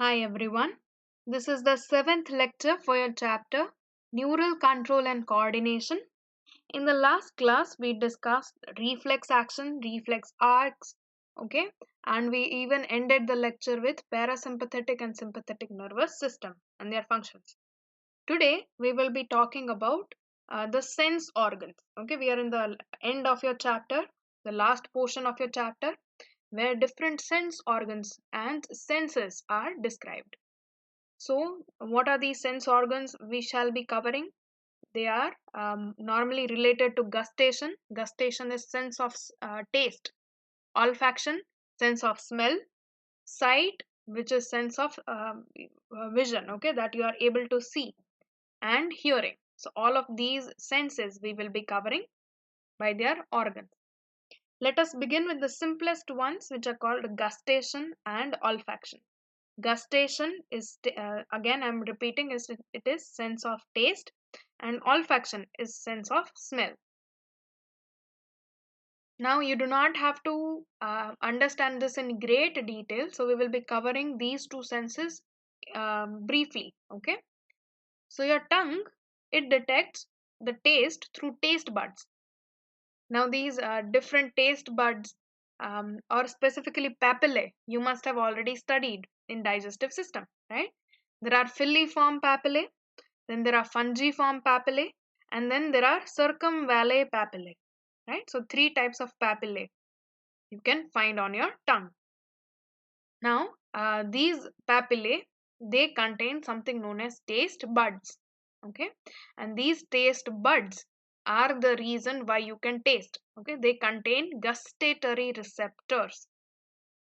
Hi everyone. This is the seventh lecture for your chapter Neural Control and Coordination. In the last class, we discussed reflex action, reflex arcs, okay, and we even ended the lecture with parasympathetic and sympathetic nervous system and their functions. Today, we will be talking about the sense organs. Okay, we are in the end of your chapter, the last portion of your chapter, where different sense organs and senses are described. So, what are these sense organs we shall be covering? They are normally related to gustation. Gustation is sense of taste. Olfaction, sense of smell. Sight, which is sense of vision, okay, that you are able to see. And hearing. So, all of these senses we will be covering by their organs. Let us begin with the simplest ones, which are called gustation and olfaction. Gustation is again I'm repeating is it is sense of taste, and olfaction is sense of smell. Now you do not have to understand this in great detail, so we will be covering these two senses briefly. Okay, so your tongue, it detects the taste through taste buds. Now these different taste buds, or specifically papillae, you must have already studied in digestive system, right? There are filiform papillae, then there are fungiform papillae, and then there are circumvallate papillae, right? So three types of papillae you can find on your tongue. Now these papillae, they contain something known as taste buds, okay, and these taste buds are the reason why you can taste. Okay, they contain gustatory receptors.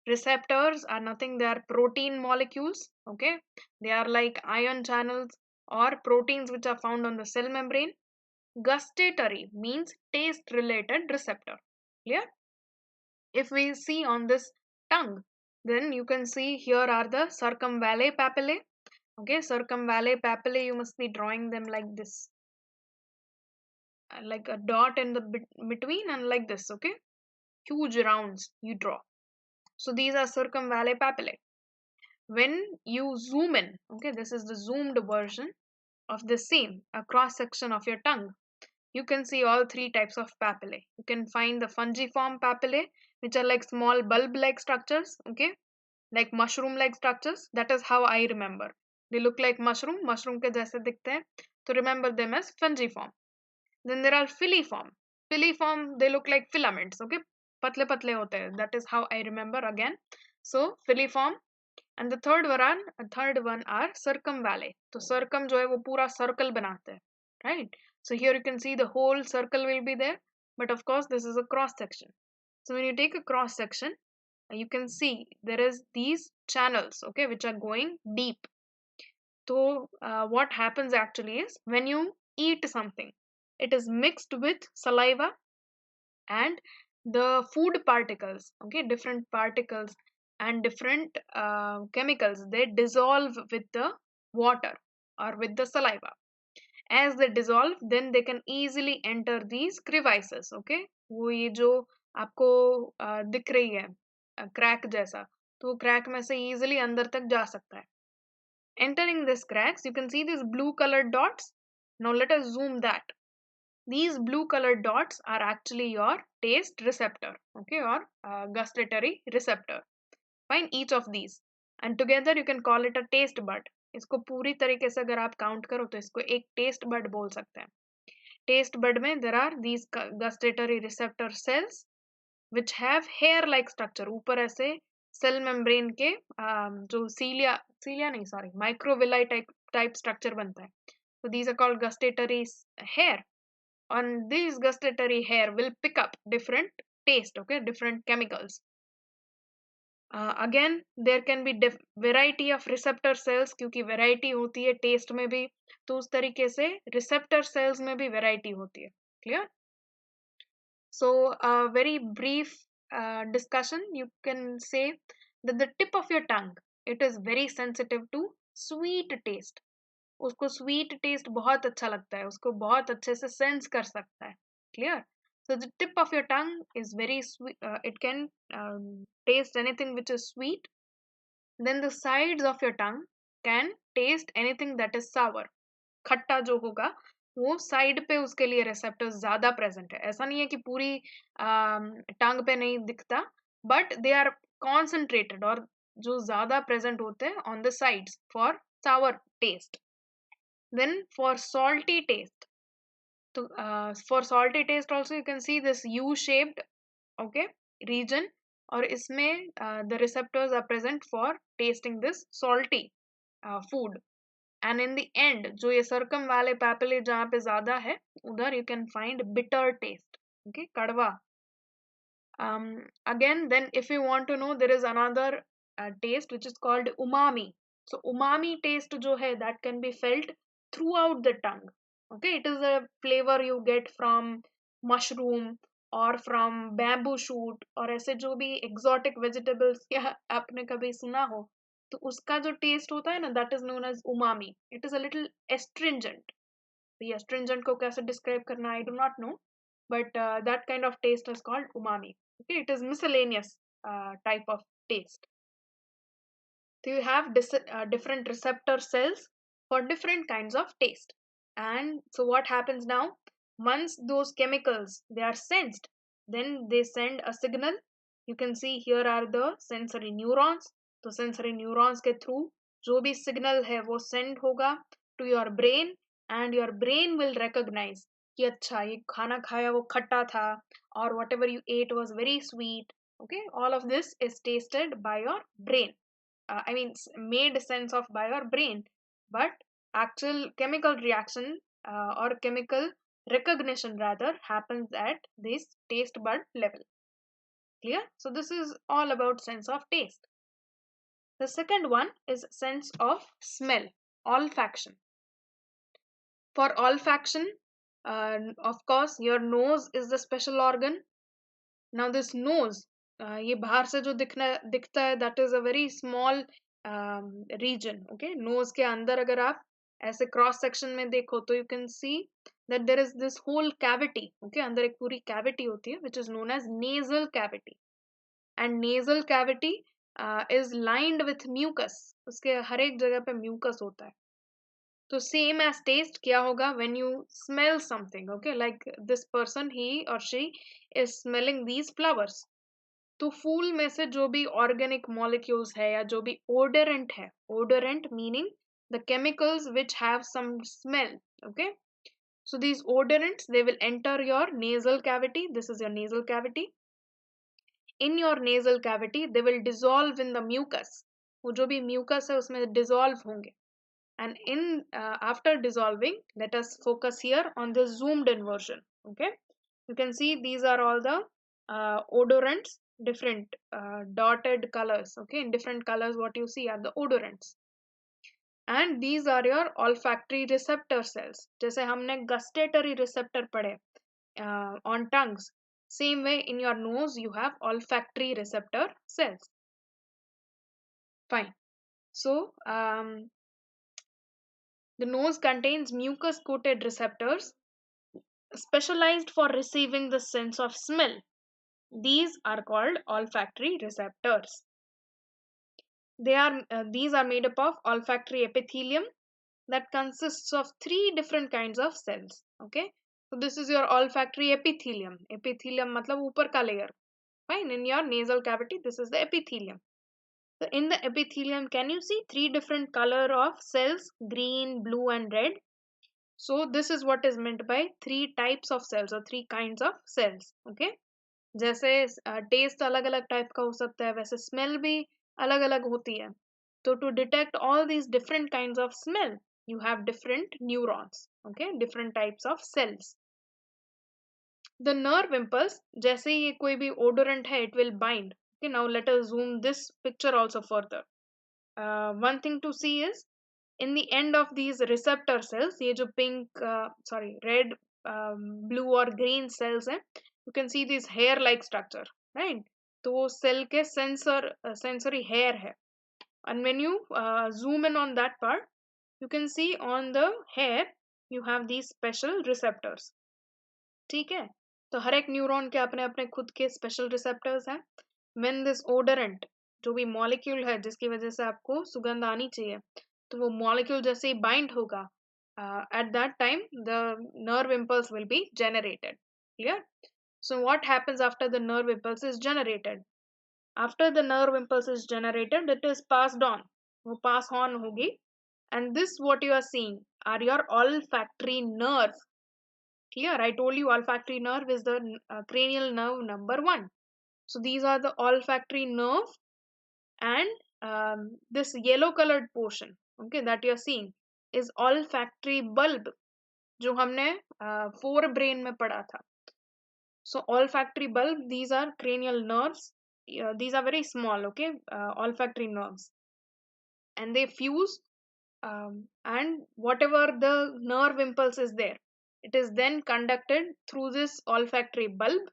Receptors are nothing, they are protein molecules. Okay, they are like ion channels or proteins which are found on the cell membrane. Gustatory means taste related receptor. Clear? If we see on this tongue, then you can see here are the circumvallate papillae. Okay, circumvallate papillae, you must be drawing them like this, like a dot in the between, and like this. Okay, huge rounds you draw. So these are circumvallate papillae. When you zoom in, okay, this is the zoomed version of the same, a cross section of your tongue. You can see all three types of papillae. You can find the fungiform papillae, which are like small bulb-like structures, okay, like mushroom-like structures. That is how I remember. They look like mushroom के जैसे दिखते हैं. So remember them as fungiform. Then there are filiform. Filiform, they look like filaments, okay, पतले पतले होते हैं. That is how I remember again. So filiform. And the third one are circumvallate. So circum जो है वो पूरा circle बनाते हैं, right? So here you can see the whole circle will be there, but of course this is a cross section. So when you take a cross section, you can see there is these channels, okay, which are going deep. So what happens actually is when you eat something, it is mixed with saliva and the food particles, okay, different particles and different chemicals, they dissolve with the water or with the saliva. As they dissolve, then they can easily enter these crevices. Okay, वो ये जो आपको दिख रही है crack जैसा, तो crack में से easily अंदर तक जा सकता है. Entering these cracks, you can see these blue colored dots. Now let us zoom that. These blue colored dots are actually your taste receptor, okay, or gustatory receptor. Find each of these, and together you can call it a taste bud. इसको पूरी तरीके से अगर आप count करो तो इसको एक टेस्ट बड बोल सकते हैं. टेस्ट बड में there are these gustatory receptor cells which have hair like structure. ऊपर ऐसे सेल मेम्ब्रेन के जो सीलिया नहीं, सॉरी, माइक्रोविलाई टाइप स्ट्रक्चर बनता है. So these are called gustatory hair. On these gustatory hair will pick up different taste, okay, different chemicals. Again there can be variety of receptor cells, क्योंकि variety होती है taste में भी, तो उस तरीके से receptor cells में भी variety होती है. Clear? So a very brief discussion, you can say that the tip of your tongue, it is very sensitive to sweet taste. उसको sweet taste बहुत अच्छा लगता है, उसको बहुत अच्छे से sense कर सकता है. Clear? So the tip of your tongue is very sweet. It can taste anything which is sweet. then the sides of your tongue can taste anything that is sour. खट्टा जो होगा वो साइड पे उसके लिए रिसेप्टर्स ज्यादा present है. ऐसा नहीं है कि पूरी टंग पे नहीं दिखता, बट दे आर कॉन्सेंट्रेटेड और जो ज्यादा प्रेजेंट होते हैं on the sides for sour taste. Then for salty taste, तो for salty taste also you can see this U shaped, okay, region, और इसमें the receptors are present for tasting this salty food. And in the end जो ये circum वाले papillae जहाँ पे ज्यादा है उधर you can find bitter taste, okay, कड़वा. Again, then if you want to know, there is another taste which is called umami. So umami taste जो है that can be felt throughout the tongue. Okay, it is a flavor you get from mushroom or from bamboo shoot और ऐसे जो भी exotic vegetables या आपने कभी सुना हो तो उसका जो taste होता है ना, that is known as umami. It is a little astringent. The astringent को कैसे describe करना I do not know, but that kind of taste is called umami. Okay, it is miscellaneous type of taste. So you have different receptor cells for different kinds of taste. And so what happens now? Once those chemicals they are sensed, then they send a signal. You can see here are the sensory neurons. तो sensory neurons के through जो भी signal है वो send होगा to your brain, and your brain will recognize कि अच्छा ये खाना खाया वो खट्टा था, or whatever you ate was very sweet. Okay, all of this is tasted by your brain. I mean, made sense of by your brain, but actual chemical reaction or chemical recognition rather happens at this taste bud level. Clear? So this is all about sense of taste. The second one is sense of smell, olfaction. For olfaction, of course, your nose is the special organ. Now this nose, ये बाहर से जो दिखता है that is a very small region. Okay, nose के अंदर अगर आप ऐसे क्रॉस सेक्शन में देखो तो you can see that there is this whole cavity. Okay, अंदर एक पूरी cavity होती है which is known as nasal cavity. And nasal cavity is lined with mucus. उसके हर एक जगह पे mucus होता है. तो same as taste क्या होगा when you smell something. Okay, like this person, he or she is smelling these flowers. तो फूल में से जो भी ऑर्गेनिक मॉलिक्यूल्स है या जो भी ओडोरेंट है, odorant meaning the chemicals which have some smell. Okay, so these odorants they will enter your nasal cavity. This is your nasal cavity. In your nasal cavity they will dissolve in the mucus. वो जो भी mucus है उसमें dissolve होंगे. And in after dissolving, let us focus here on the zoomed in version. Okay, you can see these are all the odorants, different dotted colors. Okay, in different colors what you see are the odorants, and these are your olfactory receptor cells. जैसे हमने gustatory receptor पढ़े on tongues, same way in your nose you have olfactory receptor cells. Fine. So the nose contains mucus coated receptors specialized for receiving the sense of smell. These are called olfactory receptors. These are made up of olfactory epithelium that consists of three different kinds of cells. Okay, so this is your olfactory epithelium. Epithelium मतलब ऊपर का layer. Fine. In your nasal cavity, this is the epithelium. So in the epithelium, can you see three different color of cells: green, blue, and red? So this is what is meant by three types of cells or three kinds of cells. Okay, जैसे test अलग अलग type का हो सकता है वैसे smell भी अलग अलग होती है. तो to detect all these different kinds of smell you have different neurons. Okay, different types of cells. The nerve impulse, जैसे ये कोई भी odorant है, it will bind. Okay, now let us zoom this picture also further. One thing to see is in the end of these receptor cells, ये जो pink red, blue or green cells हैं, you can see this hair like structure, right? तो वो cell के sensory hair है. And when you zoom in on that part, you can see on the hair you have these special receptors. ठीक है, तो हर एक neuron के अपने अपने खुद के स्पेशल रिसेप्टर्स हैं. When this odorant जो भी मॉलिक्यूल है जिसकी वजह से आपको सुगंध आनी चाहिए, तो वो मॉलिक्यूल जैसे ही बाइंड होगा, at that time the nerve impulse will be generated. Clear? So what happens after the nerve impulse is generated? After the nerve impulse is generated, it is passed on. वो pass on होगी. And this what you are seeing are your olfactory nerve. Clear? I told you olfactory nerve is the cranial nerve number one. So these are the olfactory nerve, and this yellow colored portion, okay, that you are seeing is olfactory bulb, जो हमने forebrain में पढ़ा था. So olfactory bulb, these are cranial nerves. These are very small, okay, olfactory nerves, and they fuse, and whatever the nerve impulse is there, it is then conducted through this olfactory bulb.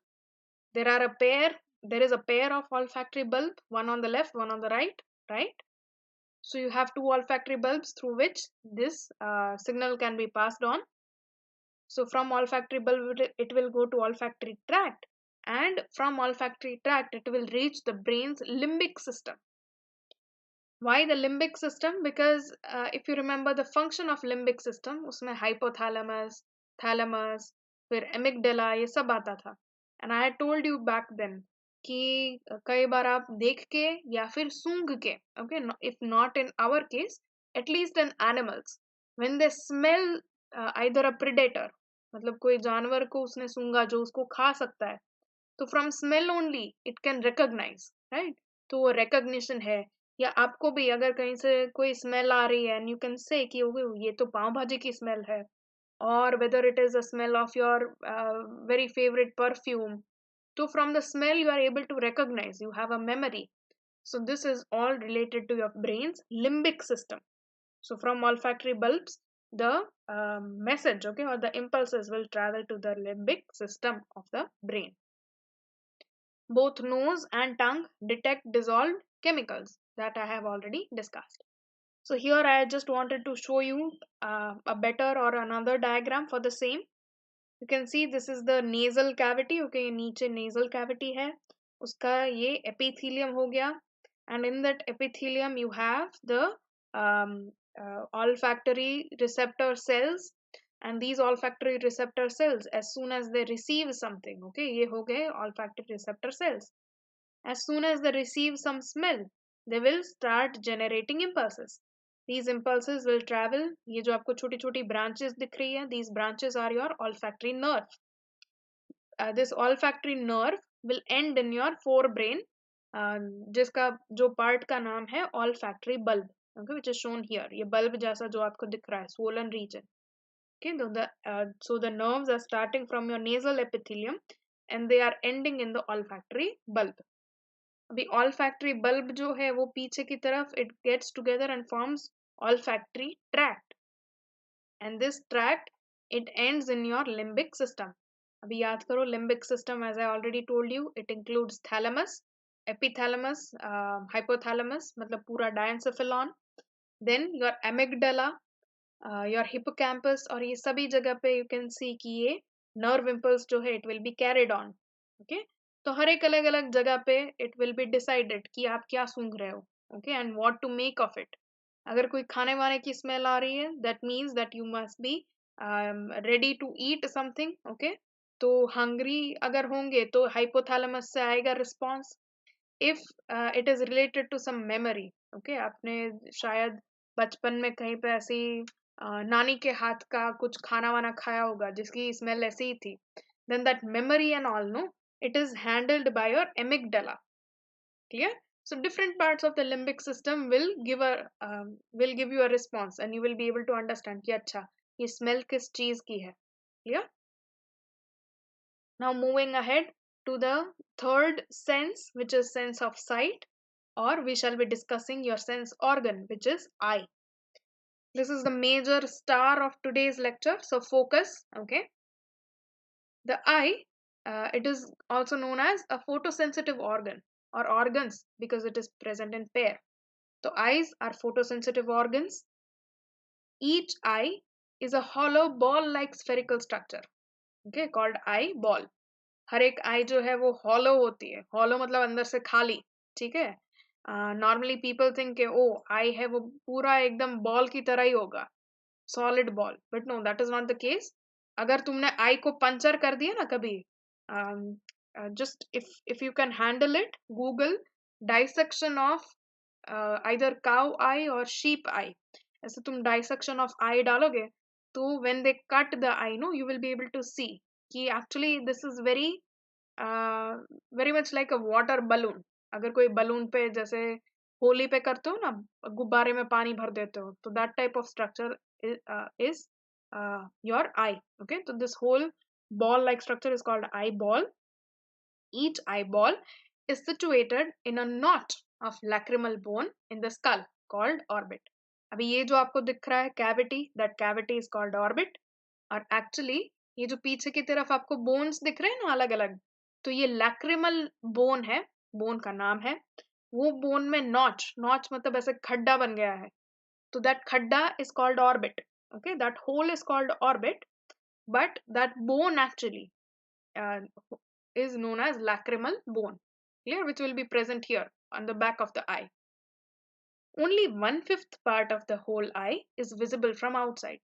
There are a pair. There is a pair of olfactory bulb, one on the left, one on the right, right? So you have two olfactory bulbs through which this signal can be passed on. So from olfactory bulb, it will go to olfactory tract, and from olfactory tract, it will reach the brain's limbic system. Why the limbic system? Because if you remember the function of limbic system, उसमें hypothalamus, thalamus, फिर amygdala, ये सब आता था. And I had told you back then कि कई बार आप देख के या फिर सूंघ के, okay, if not in our case, at least in animals, when they smell either a predator, मतलब कोई जानवर को उसने सूंघा जो उसको खा सकता है, तो from smell only it can recognise, right? तो वो रिकॉग्निशन है. या आपको भी अगर कहीं से कोई स्मेल आ रही है एंड यू कैन से कि ये तो पाव भाजी की स्मेल है, और whether it is a smell of your very favourite perfume, so from the smell you are able to recognize, you have a memory. So this is all related to your brain's limbic system. So from olfactory bulbs, the message, okay, or the impulses will travel to the limbic system of the brain. Both nose and tongue detect dissolved chemicals that I have already discussed. So here I just wanted to show you a better or another diagram for the same. You can see this is the nasal cavity. Okay, नीचे nasal cavity है, उसका ये epithelium हो गया, and in that epithelium you have the olfactory receptor cells, and these olfactory receptor cells, as soon as they receive something, okay, ये हो गए olfactory receptor cells. As soon as they receive some smell, they will start generating impulses. These impulses will travel. ये जो आपको छोटी छोटी branches दिख रही है, these branches are your olfactory nerve. This olfactory nerve will end in your forebrain, जिसका जो part का नाम है olfactory bulb, okay, which is shown here. ये bulb जैसा जो आपको दिख रहा है, swollen region. Okay, so the nerves are starting from your nasal epithelium and they are ending in the olfactory bulb. अभी olfactory bulb जो है वो पीछे की तरफ it gets together and forms olfactory tract, and this tract it ends in your limbic system. अभी याद करो limbic system, as I already told you, it includes thalamus, epithalamus, hypothalamus मतलब पूरा diencephalon, then your amygdala, your hippocampus, और ये सभी जगह पे you can see कि ये nerve impulse जो है it will be carried on. Okay, तो हर एक अलग अलग जगह पे it will be decided कि आप क्या सूंघ रहे हो, okay, and what to make of it. अगर कोई खाने वाने की स्मेल आ रही है, that means that you must be ready to eat something, okay. तो hungry अगर होंगे तो hypothalamus से आएगा response. If it is related to some memory, okay, आपने शायद बचपन में कहीं पे ऐसी नानी के हाथ का कुछ खाना वाना खाया होगा जिसकी स्मेल ऐसी ही थी, then that memory and all, no, it is handled by your amygdala. Clear? So different parts of the limbic system will give you a response, and you will be able to understand कि अच्छा ये smell किस चीज की है. Clear? Now moving ahead to the third sense, which is sense of sight, or we shall be discussing your sense organ, which is eye. This is the major star of today's lecture, so focus, okay. The eye, it is also known as a photosensitive organ or organs because it is present in pair. So eyes are photosensitive organs. Each eye is a hollow ball-like spherical structure, okay, called eye ball. हर एक eye जो है वो hollow होती है. Hollow मतलब अंदर से खाली, ठीक है. Normally people think oh eye है वो पूरा एकदम बॉल की तरह ही होगा, solid ball, but no, that is not the case. अगर तुमने आई को पंचर कर दिया ना कभी, just if you can handle it, Google dissection of either cow eye और शीप आई. ऐसे तुम डाइसेक्शन ऑफ आई डालोगे, तो when they cut the eye, no, you will be able to see कि actually this is very much like a water balloon. अगर कोई balloon पे जैसे होली पे करते हो ना, गुब्बारे में पानी भर देते हो, तो that type of structure is your eye. Okay, so this whole ball like structure is called eyeball. Each eyeball is situated in a knot of lacrimal bone in the skull called orbit. अभी ये जो आपको दिख रहा है cavity, that cavity is called orbit. और actually ये जो पीछे की तरफ आपको bones दिख रहे हैं ना अलग अलग, तो ये lacrimal bone है, bone का नाम है. वो bone में notch मतलब ऐसे खड्डा बन गया है, so that khadda is called orbit. Okay, that hole is called orbit, but that bone actually uh, is known as lacrimal bone. Clear? Which will be present here on the back of the eye. Only 1/5 part of the whole eye is visible from outside.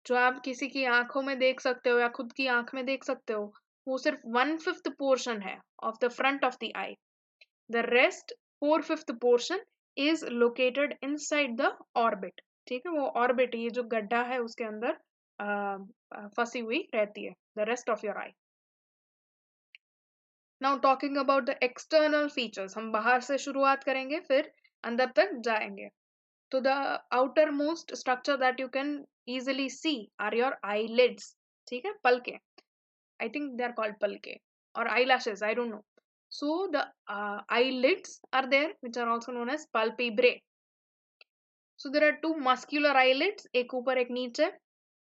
जो आप किसी की आंखों में देख सकते हो या खुद की आंख में देख सकते हो, वो सिर्फ 1/5 portion है of the front of the eye. The rest 4/5 portion is located inside the orbit. ठीक है, वो ऑर्बिट, ये जो गड्ढा है उसके अंदर फंसी हुई रहती है, the rest of your eye. Now talking about the external features, हम बाहर से शुरुआत करेंगे फिर अंदर तक जाएंगे. तो the outermost structure that you can easily see are your eyelids. ठीक है, पलके. I think they are called palke or eyelashes, I don't know. So the eyelids are there, which are also known as palpebrae. So there are two muscular eyelids, एक ऊपर एक नीचे.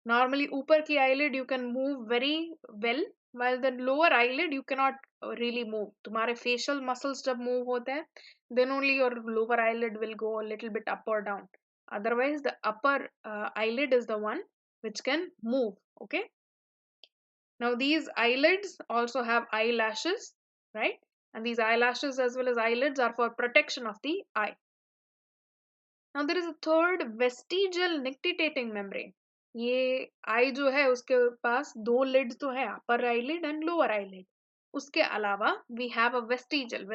Normally ऊपर की eyelid you can move very well, while the lower eyelid you cannot really move. तुम्हारे facial muscles जब move होते हैं, then only your lower eyelid will go a little bit up or down. Otherwise the upper eyelid is the one which can move. Okay. Now these eyelids also have eyelashes, right? And these eyelashes as well as eyelids are for protection of the eye. Now there is a third vestigial nictitating membrane. ये आई जो है उसके पास दो leads तो है, upper eyelid and lower eyelid. उसके अलावा we have a vestigial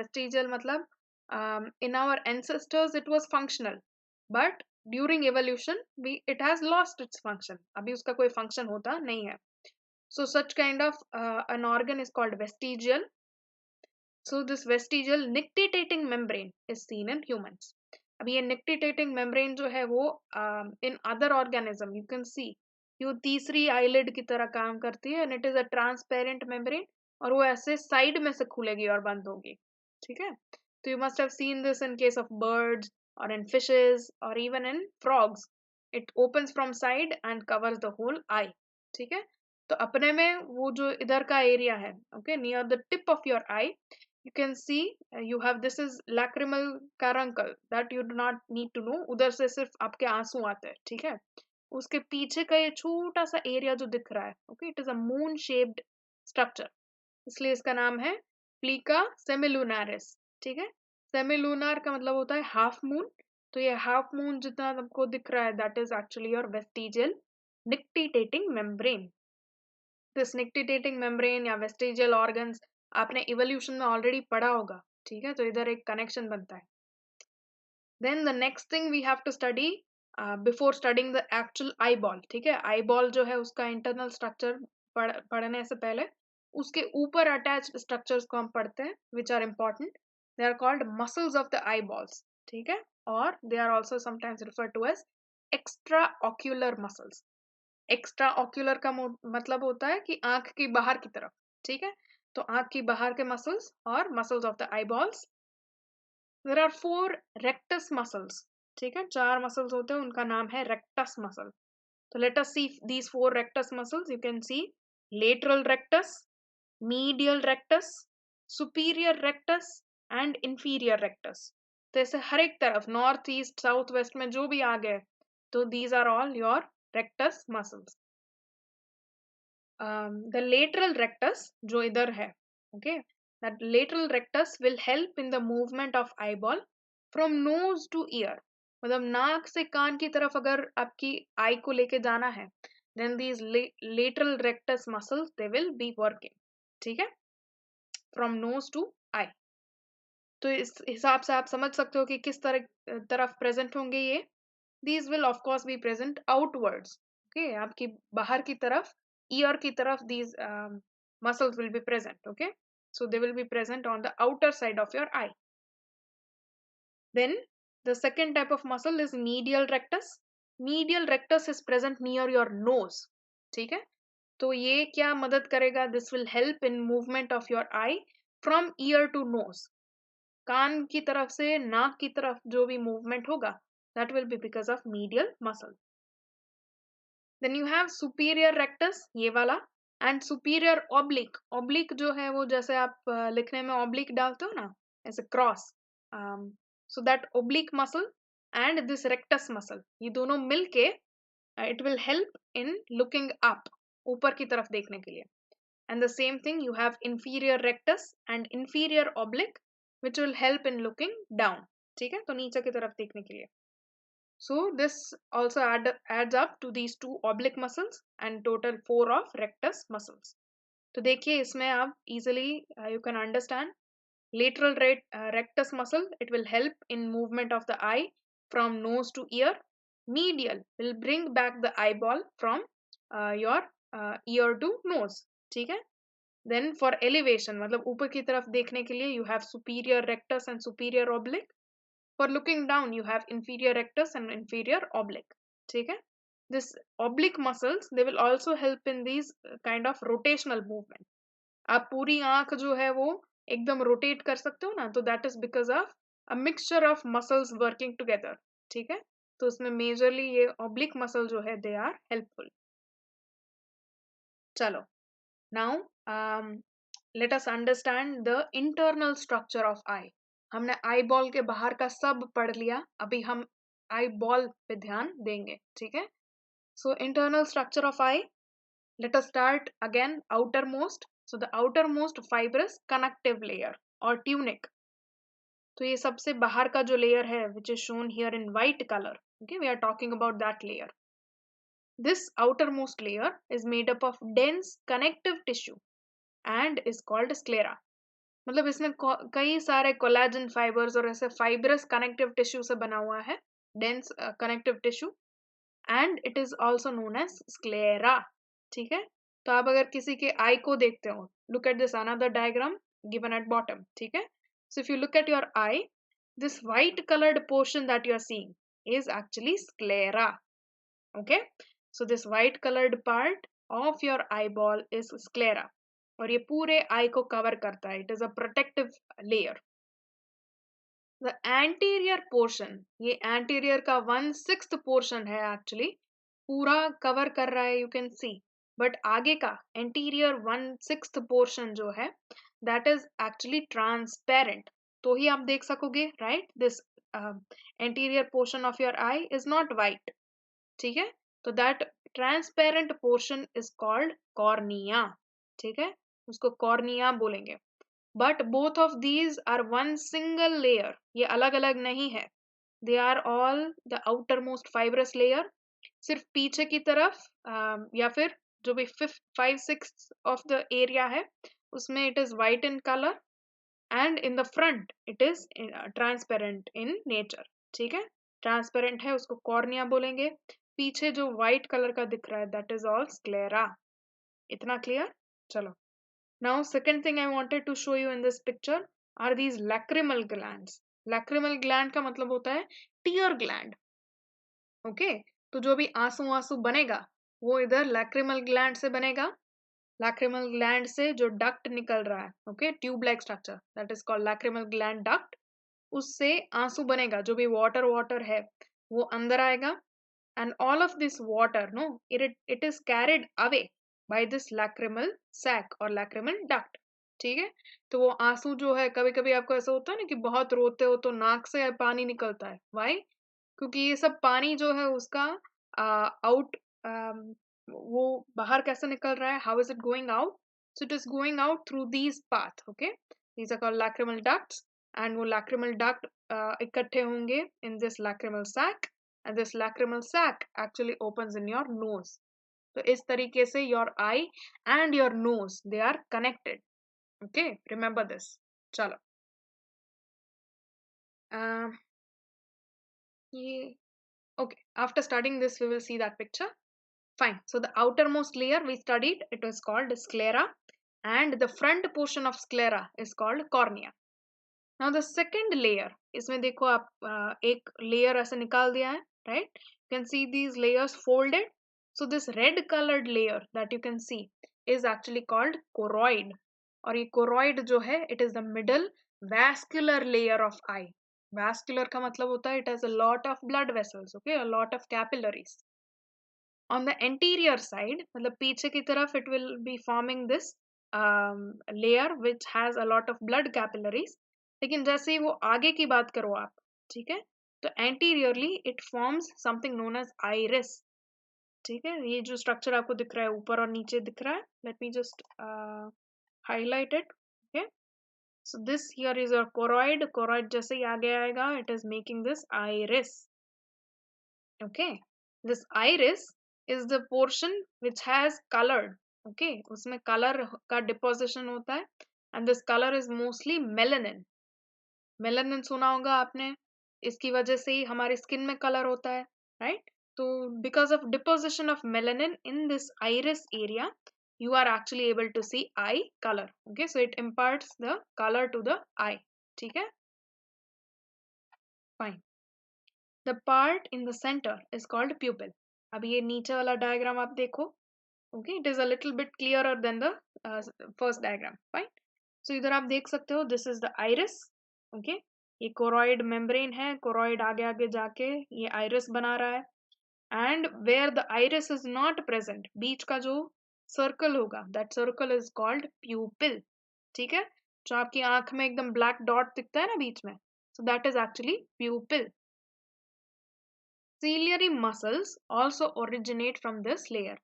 मतलब in our ancestors it was functional, but during evolution it has lost its function. अभी उसका कोई function होता नहीं है. So such kind of an organ is called vestigial. So this vestigial nictitating membrane is seen in humans. अब ये nictitating membrane जो है वो in other organism you can see ये तीसरी eyelid की तरह काम करती है, and it is a transparent membrane, और वो ऐसे side में से खुलेगी और बंद होगी. ठीक है, तो you must have seen this in case of birds or in fishes or even in frogs. It opens from side and covers the whole eye. ठीक है, तो अपने में वो जो इधर का एरिया है, okay, near the tip of your eye you can see you have this is lacrimal caruncle that you do not need to know. उधर से सिर्फ आपके आंसू आते हैं. ठीक है, उसके पीछे का ये छोटा सा एरिया जो दिख रहा है, okay, it is a moon shaped structure, इसलिए इसका नाम है प्लीका सेमिलुनारिस. ठीक है, सेमिलुनार का मतलब होता है हाफ मून, तो ये हाफ मून जितना आपको दिख रहा है that is actually your vestigial nictitating membrane. This nictitating membrane या वेस्टिजियल ऑर्गन्स आपने इवोल्यूशन में ऑलरेडी पढ़ा होगा. ठीक है, तो इधर एक कनेक्शन बनता है. Then the next thing we have to study before studying the actual eye ball. ठीक है, आई बॉल जो है उसका इंटरनल स्ट्रक्चर पढ़ने से पहले उसके ऊपर अटैच्ड स्ट्रक्चर्स को हम पढ़ते हैं, which are important. They are called muscles of the eye balls. ठीक है, और they are also sometimes refer to as extra ocular muscles. Extra ocular का मतलब होता है कि आंख की बाहर की तरफ. ठीक है, तो आंख की बाहर के मसल्स और muscles of the eye balls. There are 4 rectus muscles. ठीक है, 4 मसल्स होते हैं, उनका नाम है रेक्टस मसल. तो let us see these 4 rectus muscles. You can see lateral rectus, medial rectus, superior rectus and inferior rectus. तो ऐसे हर एक तरफ नॉर्थ ईस्ट साउथ वेस्ट में जो भी आ गए, तो these are all your rectus muscles. The lateral rectus जो इधर है, okay, that lateral rectus will help in the movement of eyeball from knows two year, मतलब नाक से कान की तरफ अगर आपकी आई को लेके जाना है, then these lateral rectus muscles they will be working, ठीक है, फ्रॉम नोज टू आई। तो इस हिसाब से आप समझ सकते हो कि किस तरफ प्रेजेंट होंगे ये। These will of course be present outwards, okay, आपकी बाहर की तरफ, ईयर की तरफ these muscles will be present, okay, so they will be present on the outer side of your eye. Then the second type of muscle is medial rectus. Medial rectus is present near your nose, ठीक है, तो ये क्या मदद करेगा, this will help in movement of your eye from ear to nose, कान की तरफ से नाक की तरफ जो भी मूवमेंट होगा, that will be because of medial muscle. Then you have superior rectus, ये वाला, एंड सुपीरियर ऑब्लिक। ऑब्लिक जो है वो जैसे आप लिखने में ऑब्लिक डालते हो ना, ऐसे cross, so that oblique muscle and this rectus muscle, ये दोनों मिलके it will help in looking up, ऊपर की तरफ देखने के लिए। And the same thing you have inferior rectus and inferior oblique which will help in looking down, ठीक है, तो नीचे की तरफ देखने के लिए। So this also adds up to these two oblique muscles and total 4 of rectus muscles. तो देखिए इसमें आप easily you can understand lateral rectus muscle, it will help in movement of the eye from nose to ear. Medial will bring back the eyeball from your ear to nose, ठीक है। Then for elevation, मतलब ऊपर की तरफ देखने के लिए you have superior rectus and superior oblique. For looking down you have inferior rectus and inferior oblique, ठीक है। This oblique muscles they will also help in these kind of rotational movement. आप पूरी आंख जो है वो एकदम रोटेट कर सकते हो ना, तो that is because of a mixture of muscles working together, ठीक है, तो उसमें मेजरली ये ऑब्लिक मसल जो है दे आर हेल्पफुल। चलो, now let us understand the internal structure of eye. हमने आई बॉल के बाहर का सब पढ़ लिया, अभी हम आई बॉल पे ध्यान देंगे, ठीक है। So internal structure of I, let us start again outermost. So the outermost fibrous connective layer or tunic, तो ये सबसे बाहर का जो लेयर है which is shown here in white color, okay, we are talking about that layer. This outermost layer is made up of dense connective tissue and is called sclera. मतलब इसमें कई सारे कोलेजन फाइबर्स और ऐसे fibrous connective tissue से बना हुआ है, dense connective tissue, and it is also known as sclera, ठीक है। तो आप अगर किसी के आई को देखते हो, look at this another diagram given at bottom, ठीक है। So if you look at your I, this white colored portion that you are seeing is actually sclera, okay, so this white colored part of your eyeball is sclera, और ये पूरे आई को cover करता है, it is a protective layer. The anterior portion, ये anterior का 1/6 portion है actually, पूरा कवर कर रहा है, यू कैन सी, बट आगे का एंटीरियर 1/6 पोर्शन जो है दैट इज एक्चुअली ट्रांसपेरेंट, तो ही आप देख सकोगे, right. This anterior portion of your eye is not white, ठीक है, तो that transparent portion is called cornea, ठीक है, उसको कॉर्निया बोलेंगे। But both of these are one single layer, ये अलग अलग नहीं है, they are all the outer most fibrous layer. सिर्फ पीछे की तरफ या फिर जो भी 5/6 ऑफ द एरिया है उसमें it is white in colour, and in the front it is transparent in nature, ठीक है, ट्रांसपेरेंट है उसको कॉर्निया बोलेंगे। पीछे जो व्हाइट कलर का दिख रहा है दैट इज ऑल स्क्लेरा। इतना क्लियर? चलो, now second thing I wanted to show you in this picture are these lacrimal glands. Lacrimal gland का मतलब होता है tear gland, okay, तो जो भी आंसू आंसू बनेगा वो इधर lacrimal gland से बनेगा। lacrimal gland से जो duct निकल रहा है, okay, tube like structure, that is called lacrimal gland duct, उससे आंसू बनेगा, जो भी water है वो अंदर आएगा, and all of this water, no, it is carried away by this lacrimal sac or lacrimal duct, ठीक है। तो वो आंसू जो है, कभी कभी आपको ऐसा होता है ना कि बहुत रोते हो तो नाक से पानी निकलता है, वाई, क्योंकि ये सब पानी जो है उसका आउट, वो बाहर कैसे निकल रहा है, how is it going out, so it is going out through these path, okay, these are called lacrimal ducts, and वो lacrimal duct इकट्ठे होंगे in this lacrimal sac, and this lacrimal sac actually opens in your nose. तो इस तरीके से your eye and your nose they are connected. Okay, remember this. चलो ये okay. After studying this, we will see that picture. Fine. So the outermost layer we studied, it was called sclera, and the front portion of sclera is called cornea. Now the second layer, इसमें देखो आप एक layer ऐसे निकाल दिया है, right? You can see these layers folded. So this red colored layer that you can see is actually called choroid. और ये choroid जो है, it is the middle vascular layer of eye. Vascular का मतलब होता है it has a lot of blood vessels, okay, a lot of capillaries. On the anterior side, मतलब पीछे की तरफ it will be forming this layer which has a lot of blood capillaries. लेकिन जैसे ही वो आगे की बात करो आप, ठीक है, तो anteriorly it forms something known as iris. ठीक है, ये जो स्ट्रक्चर आपको दिख रहा है ऊपर और नीचे दिख रहा है, let me just highlight it. Okay, so this here is your choroid. Choroid जैसे ही आगे आएगा, it is making this iris. Okay, this iris is the portion which has colored. Okay, उसमें color का deposition होता है, and this color is mostly melanin. Melanin सुना होगा आपने, इसकी वजह से ही हमारी skin में color होता है, right? So because of deposition of melanin in this iris area, you are actually able to see eye color. Okay, so it imparts the color to the eye. ठीक है, fine. The part in the center is called pupil. अब ये नीचे वाला diagram आप देखो. Okay, it is a little bit clearer than the first diagram. Fine. So इधर आप देख सकते हो, this is the iris. Okay, ये choroid membrane है, choroid आगे आगे जाके ये iris बना रहा है. And where the iris is not present, बीच का जो circle होगा, that circle is called pupil. ठीक है, जो आपकी आंख में एकदम black dot दिखता है ना बीच में, so that is actually pupil. Ciliary muscles also originate from this layer.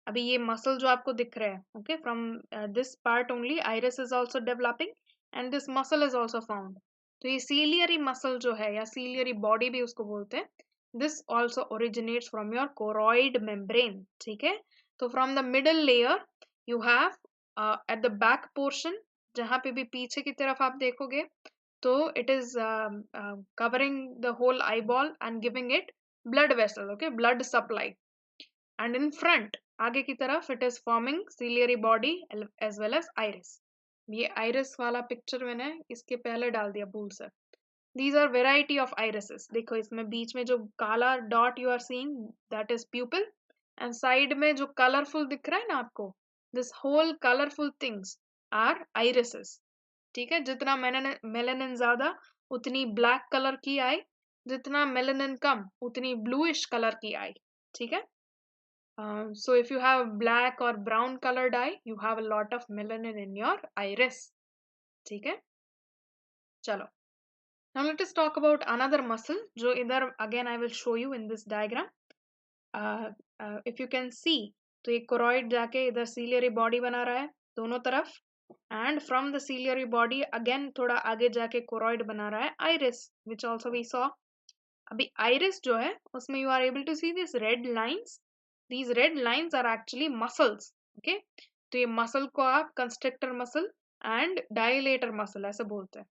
अभी ये muscle जो आपको दिख रहा है, okay, from this part only iris is also developing and this muscle is also found. तो ये ciliary muscle जो है या ciliary body भी उसको बोलते हैं, this also originates from your choroid membrane. ठीक है, तो from the middle layer you have at the back portion, जहाँ पे भी पीछे की तरफ आप देखोगे, तो it is covering the whole eyeball and giving it blood vessel, okay, blood supply. And in front, आगे की तरफ, it is forming ciliary body as well as iris. ये iris वाला picture मैंने इसके पहले डाल दिया भूल से. These are variety of irises. देखो इसमें बीच में जो काला dot you are seeing, that is pupil. And side में जो colorful दिख रहा है ना आपको, this whole colorful things are irises. ठीक है, जितना मेलानिन ज्यादा उतनी ब्लैक कलर की आई, जितना मेलानिन कम उतनी ब्लूइश कलर की आई. ठीक है, so if you have black or brown colored eye, you have a lot of melanin in your iris. ठीक है, चलो. Now let us talk about another muscle जो इधर again I will show you in this diagram. If you can see, तो एक choroid जाके इधर ciliary body बना रहा है दोनों तरफ, and from the ciliary body again थोड़ा आगे जाके choroid बना रहा है iris, which also we saw. अभी iris जो है उसमें you are able to see these red lines. These red lines are actually muscles. Okay, तो ये muscle को आप constrictor muscle and dilator muscle ऐसे बोलते हैं.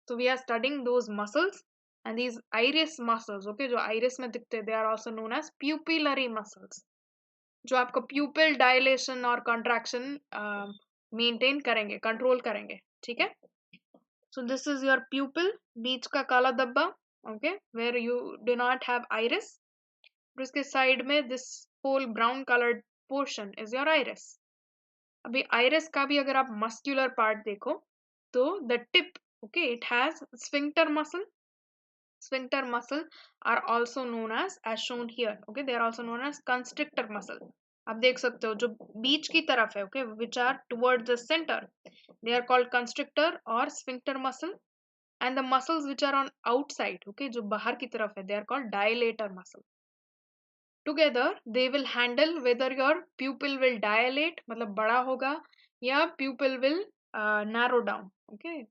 So we are studying those muscles and these iris muscles. Okay, जो iris में दिखते हैं, they are also known as pupillary muscles, जो आपको pupil dilation और contraction maintain करेंगे, control करेंगे. ठीक है, so this is your pupil, बीच का काला धब्बा, okay, where you do not have iris. और इसके side में this whole brown colored portion is your iris. अभी iris का भी अगर आप muscular part देखो, तो the tip, okay, it has sphincter muscle. Sphincter muscle are also known as shown here. Okay, they are also known as constrictor muscle. आप देख सकते हो जो बीच की तरफ है, okay, which are towards the center, they are called constrictor or sphincter muscle. And the muscles which are on outside, okay, जो बाहर की तरफ है, they are called dilator muscle. Together they will handle whether your pupil will dilate, मतलब बड़ा होगा, या pupil will narrow down. Okay,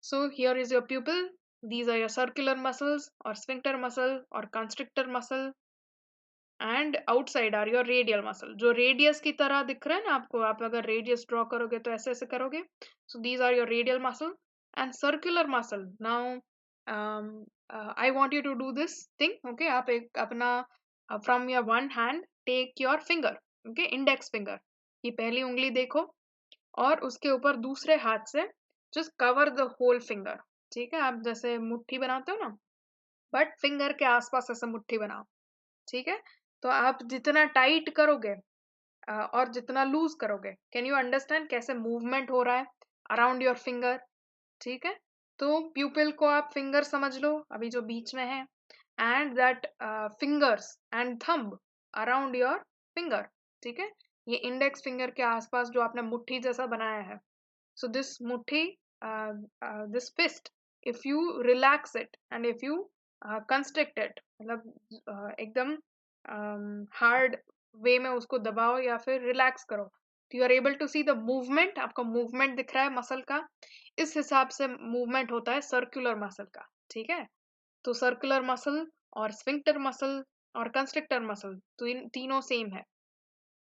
So here is your pupil. These are your circular muscles or sphincter muscle or constrictor muscle. And outside are your radial muscle, जो radius की तरह दिख रहा है ना आपको, आप अगर रेडियस ड्रॉ करोगे तो ऐसे ऐसे करोगे. So these are your radial muscle and circular muscle. Now I want you to do this thing. Okay, आप एक अपना from your one hand take your finger, okay, index finger, ये पहली उंगली देखो और उसके ऊपर दूसरे हाथ से just cover the whole finger. ठीक है, आप जैसे मुट्ठी बनाते हो ना, बट फिंगर के आसपास ऐसे मुट्ठी बनाओ. ठीक है, तो आप जितना टाइट करोगे और जितना लूज करोगे, कैन यू अंडरस्टैंड कैसे मूवमेंट हो रहा है अराउंड योर फिंगर. ठीक है, तो प्यूपिल को आप फिंगर समझ लो अभी जो बीच में है, and that fingers and thumb around your finger. ठीक है, ये इंडेक्स फिंगर के आसपास जो आपने मुट्ठी जैसा बनाया है. So this muthi, this fist, if you relax it and if you constrict it, मतलब एकदम हार्ड वे में उसको दबाओ या फिर रिलैक्स करो, तो you are able to see the movement. आपका मूवमेंट दिख रहा है मसल का, इस हिसाब से मूवमेंट होता है सर्कुलर मसल का. ठीक है, तो सर्कुलर मसल और स्फिंक्टर मसल और कंस्ट्रिक्टर मसल तो इन तीनों सेम है.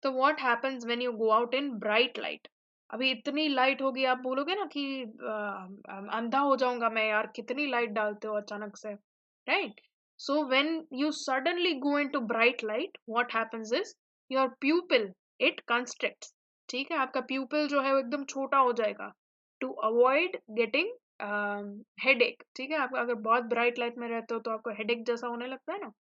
तो what happens when you go out in bright light. अभी इतनी लाइट होगी, आप बोलोगे ना कि अंधा हो जाऊंगा मैं यार, कितनी लाइट डालते हो अचानक से, right. So when you suddenly go into bright light, what happens is your pupil it constricts. ठीक है, आपका प्यूपिल जो है वो एकदम छोटा हो जाएगा टू अवॉइड गेटिंग हेडेक. ठीक है, आप अगर बहुत ब्राइट लाइट में रहते हो तो आपको हेडेक जैसा होने लगता है ना.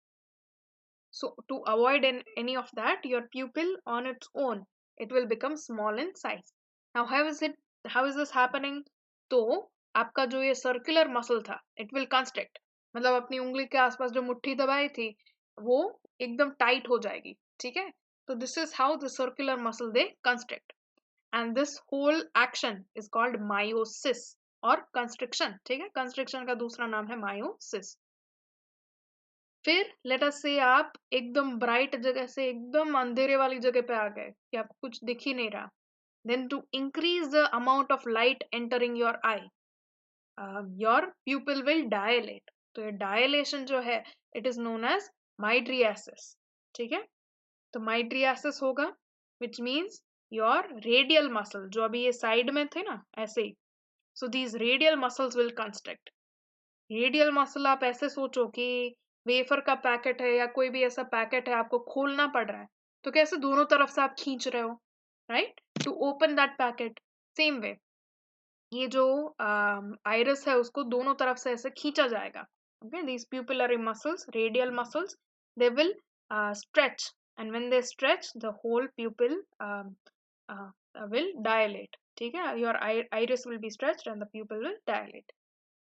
So to avoid any of that, your pupil on its own, it will become small in size. Now how is this happening? तो आपका जो ये circular muscle था, it will constrict. मतलब अपनी उंगली के आसपास जो मुट्ठी दबाई थी वो एकदम टाइट हो जाएगी. ठीक है, तो this is how the circular muscle they constrict, and this whole action is called meiosis और constriction. ठीक है, constriction का दूसरा नाम है meiosis. फिर लेट अस से आप एकदम ब्राइट जगह से एकदम अंधेरे वाली जगह पे आ गए कि आपको कुछ दिख ही नहीं रहा. Then to increase the amount of light entering your eye, your pupil will dilate. तो ये डायलेशन जो है it is known as mydriasis. ठीक है, तो माइड्रियासिस होगा which means your radial muscle, जो अभी ये साइड में थे ना ऐसे ही, so these radial muscles will construct. Radial muscle आप ऐसे सोचो कि वेफर का पैकेट है या कोई भी ऐसा पैकेट है, आपको खोलना पड़ रहा है, तो कैसे दोनों तरफ से आप खींच रहे हो, right, to open that packet. Same way ये जो आइरिस है उसको दोनों तरफ से ऐसे खींचा जाएगा. Okay, these pupillary muscles, radial muscles, they will stretch, and when they stretch the whole pupil will dilate. ठीक है, your iris will be stretched and the pupil will dilate.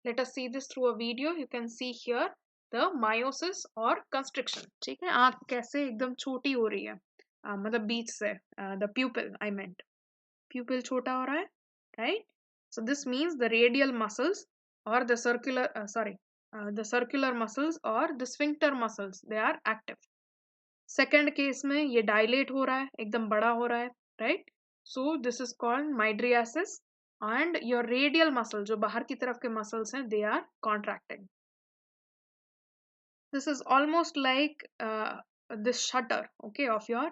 Let us see this through a video. You can see here the meiosis or constriction. ठीक है, आँख कैसे एकदम छोटी हो रही है, मतलब बीच से, the pupil I meant, pupil छोटा हो रहा है, right? So this means the radial muscles or the circular muscles or the sphincter muscles, they are active. Second case में ये dilate हो रहा है, एकदम बड़ा हो रहा है, right? So this is called mydriasis. And your radial muscle, जो बाहर की तरफ के muscles हैं, they are contracting. This is almost like this shutter, okay, of your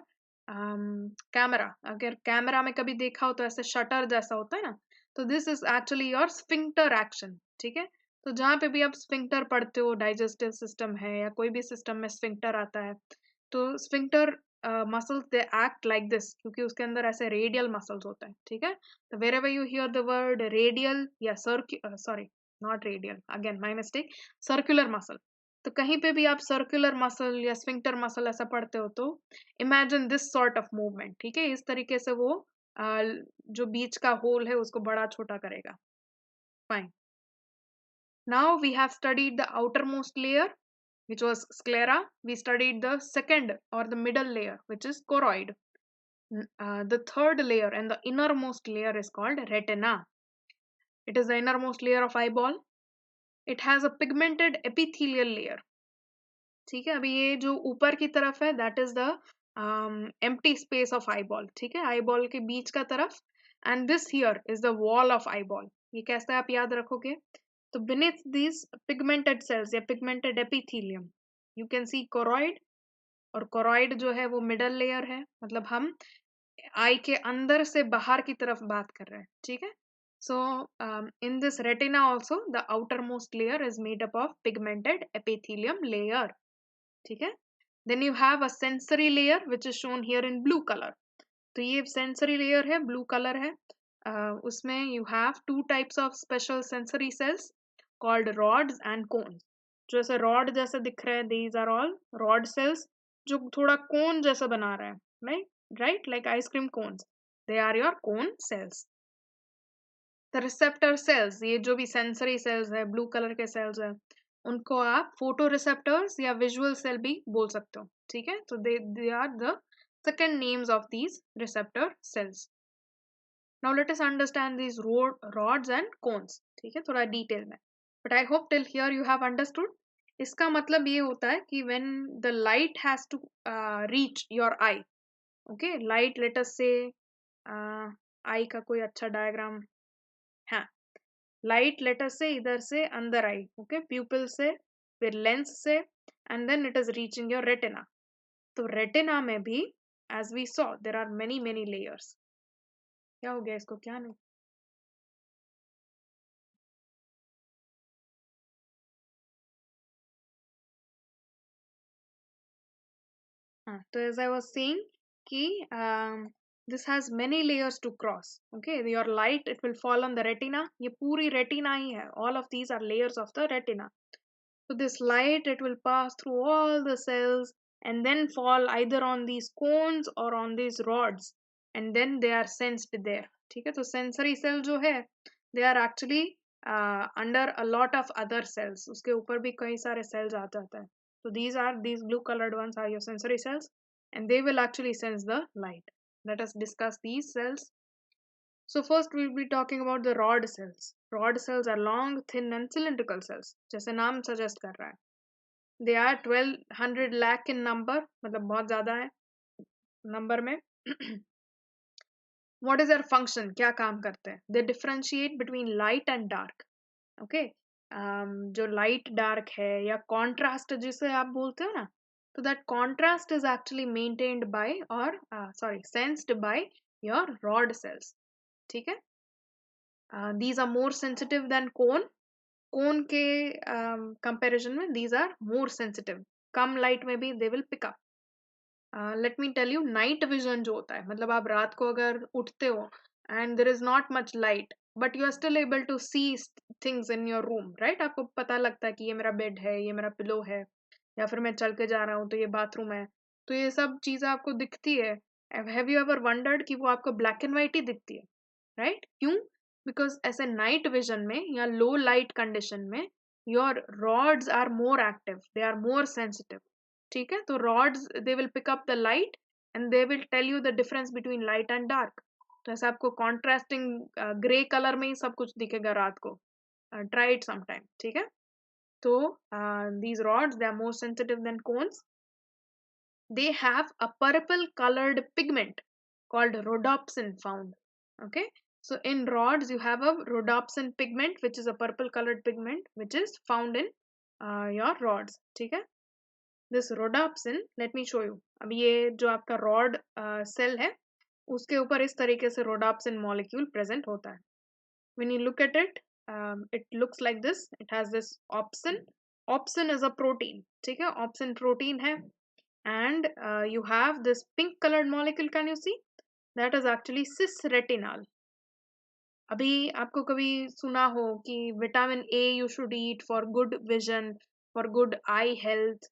camera. अगर कैमरा में कभी देखा हो तो ऐसे शटर जैसा होता है ना, तो this is actually your sphincter action. ठीक है, तो जहाँ पे भी आप sphincter पढ़ते हो, digestive system है या कोई भी system में sphincter आता है, तो sphincter muscles they act like this क्योंकि उसके अंदर ऐसे radial muscles होते हैं. ठीक है, तो wherever you hear the word radial या sorry, not radial, again my mistake, circular muscle, तो कहीं पे भी आप सर्कुलर मसल या स्फिंक्टर मसल ऐसा पढ़ते हो तो imagine this sort of movement. ठीक है, इस तरीके से वो जो बीच का होल है उसको बड़ा छोटा करेगा. Fine. Now we have studied the outer most layer which was sclera. We studied the second or the middle layer which is choroid. The third layer and the innermost layer is called retina. It is the innermost layer of eyeball. It has a pigmented epithelial layer. ठीक है, अभी ये जो ऊपर की तरफ है that is the empty space of eyeball. ठीक है, आईबॉल के बीच का तरफ, and this here is the wall of eyeball. ये कैसे आप याद रखोगे? तो beneath these pigmented cells या pigmented epithelium you can see choroid, और choroid जो है वो middle layer है, मतलब हम आई के अंदर से बाहर की तरफ बात कर रहे हैं, ठीक है? So in this retina also the outermost layer is made up of pigmented epithelium layer, ठीक है? Then you have a sensory layer which is shown here in blue color. तो ये सेंसरी लेयर है, ब्लू कलर है। उसमें you have two types of special sensory cells called rods and cones. जो ऐसे rod जैसे दिख रहे हैं, these are all rod cells, जो थोड़ा कोन जैसा बना रहे हैं, right, like ice cream cones, they are your cone cells. The receptor cells, ये जो भी सेंसरी सेल्स है, ब्लू कलर के सेल्स है, उनको आप फोटो रिसेप्टर्स या विजुअल सेल भी बोल सकते हो, ठीक है? तो they are the second names of these receptor cells. Now let us understand these rods and cones, ठीक है, थोड़ा डिटेल में, but I hope till here you have understood. इसका मतलब ये होता है कि when the light has to reach your eye, okay, light, let us say eye का कोई अच्छा डायग्राम, हाँ, light let us say इधर से अंदर आई, okay, pupil से, फिर लेंस से, and then it is reaching your retina. तो रेटिना में भी as we saw there are many layers. क्या हो गया इसको, क्या नहीं? हाँ, तो as I was saying कि this has many layers to cross. Okay, your light it will fall on the retina. ये पूरी retina ही है. All of these are layers of the retina. So this light it will pass through all the cells and then fall either on these cones or on these rods, and then they are sensed there. ठीक है, तो sensory cell जो है they are actually under a lot of other cells. उसके ऊपर भी कई सारे cells आ जाता है. So these blue colored ones are your sensory cells, and they will actually sense the light. Let us discuss these cells. So first we'll be talking about the rod cells. Rod cells are long, thin and cylindrical cells. जैसे नाम suggest कर रहा है. They are 1200 lakh in number, मतलब बहुत ज़्यादा है number में. What is their function? क्या काम करते हैं? They differentiate between light and dark. Okay? जो light dark है या contrast जिसे आप बोलते हो ना, तो that contrast is actually maintained by or sensed by your rod cells. ठीक है? These are more sensitive than cone. Cone के comparison में these are more sensitive. Come light में भी they will pick up. Let me tell you, night vision जो होता है, मतलब आप रात को अगर उठते हो and there is not much light but you are still able to see things in your room, right? आपको पता लगता है कि ये मेरा बेड है, ये मेरा पिलो है, या फिर मैं चल के जा रहा हूँ तो ये बाथरूम है, तो ये सब चीज़ें आपको दिखती है. हैव यू एवर वंडर्ड कि वो आपको ब्लैक एंड वाइट ही दिखती है, राइट? क्यों? बिकॉज ऐसे नाइट विजन में या लो लाइट कंडीशन में your rods are more active, they are more sensitive. ठीक है, तो rods they will pick up the light and they will tell you the difference between light and dark. तो ऐसा आपको contrasting grey colour में ही सब कुछ दिखेगा रात को. ट्राई इट समटाइम, ठीक है? तो these rods they are more sensitive than cones. They have a purple colored pigment called rhodopsin found. Okay, so in rods you have a rhodopsin pigment which is a purple colored pigment which is found in your rods. ठीक है, this rhodopsin, let me show you. अब ये जो आपका rod cell है उसके ऊपर इस तरीके से rhodopsin molecule present होता है. When you look at it, it looks like this. It has this opsin. Opsin is a protein. ठीक है, opsin protein है. And you have this pink colored molecule, can you see? That is actually cis retinal. अभी आपको कभी सुना हो कि vitamin A you should eat for good vision, for good I health.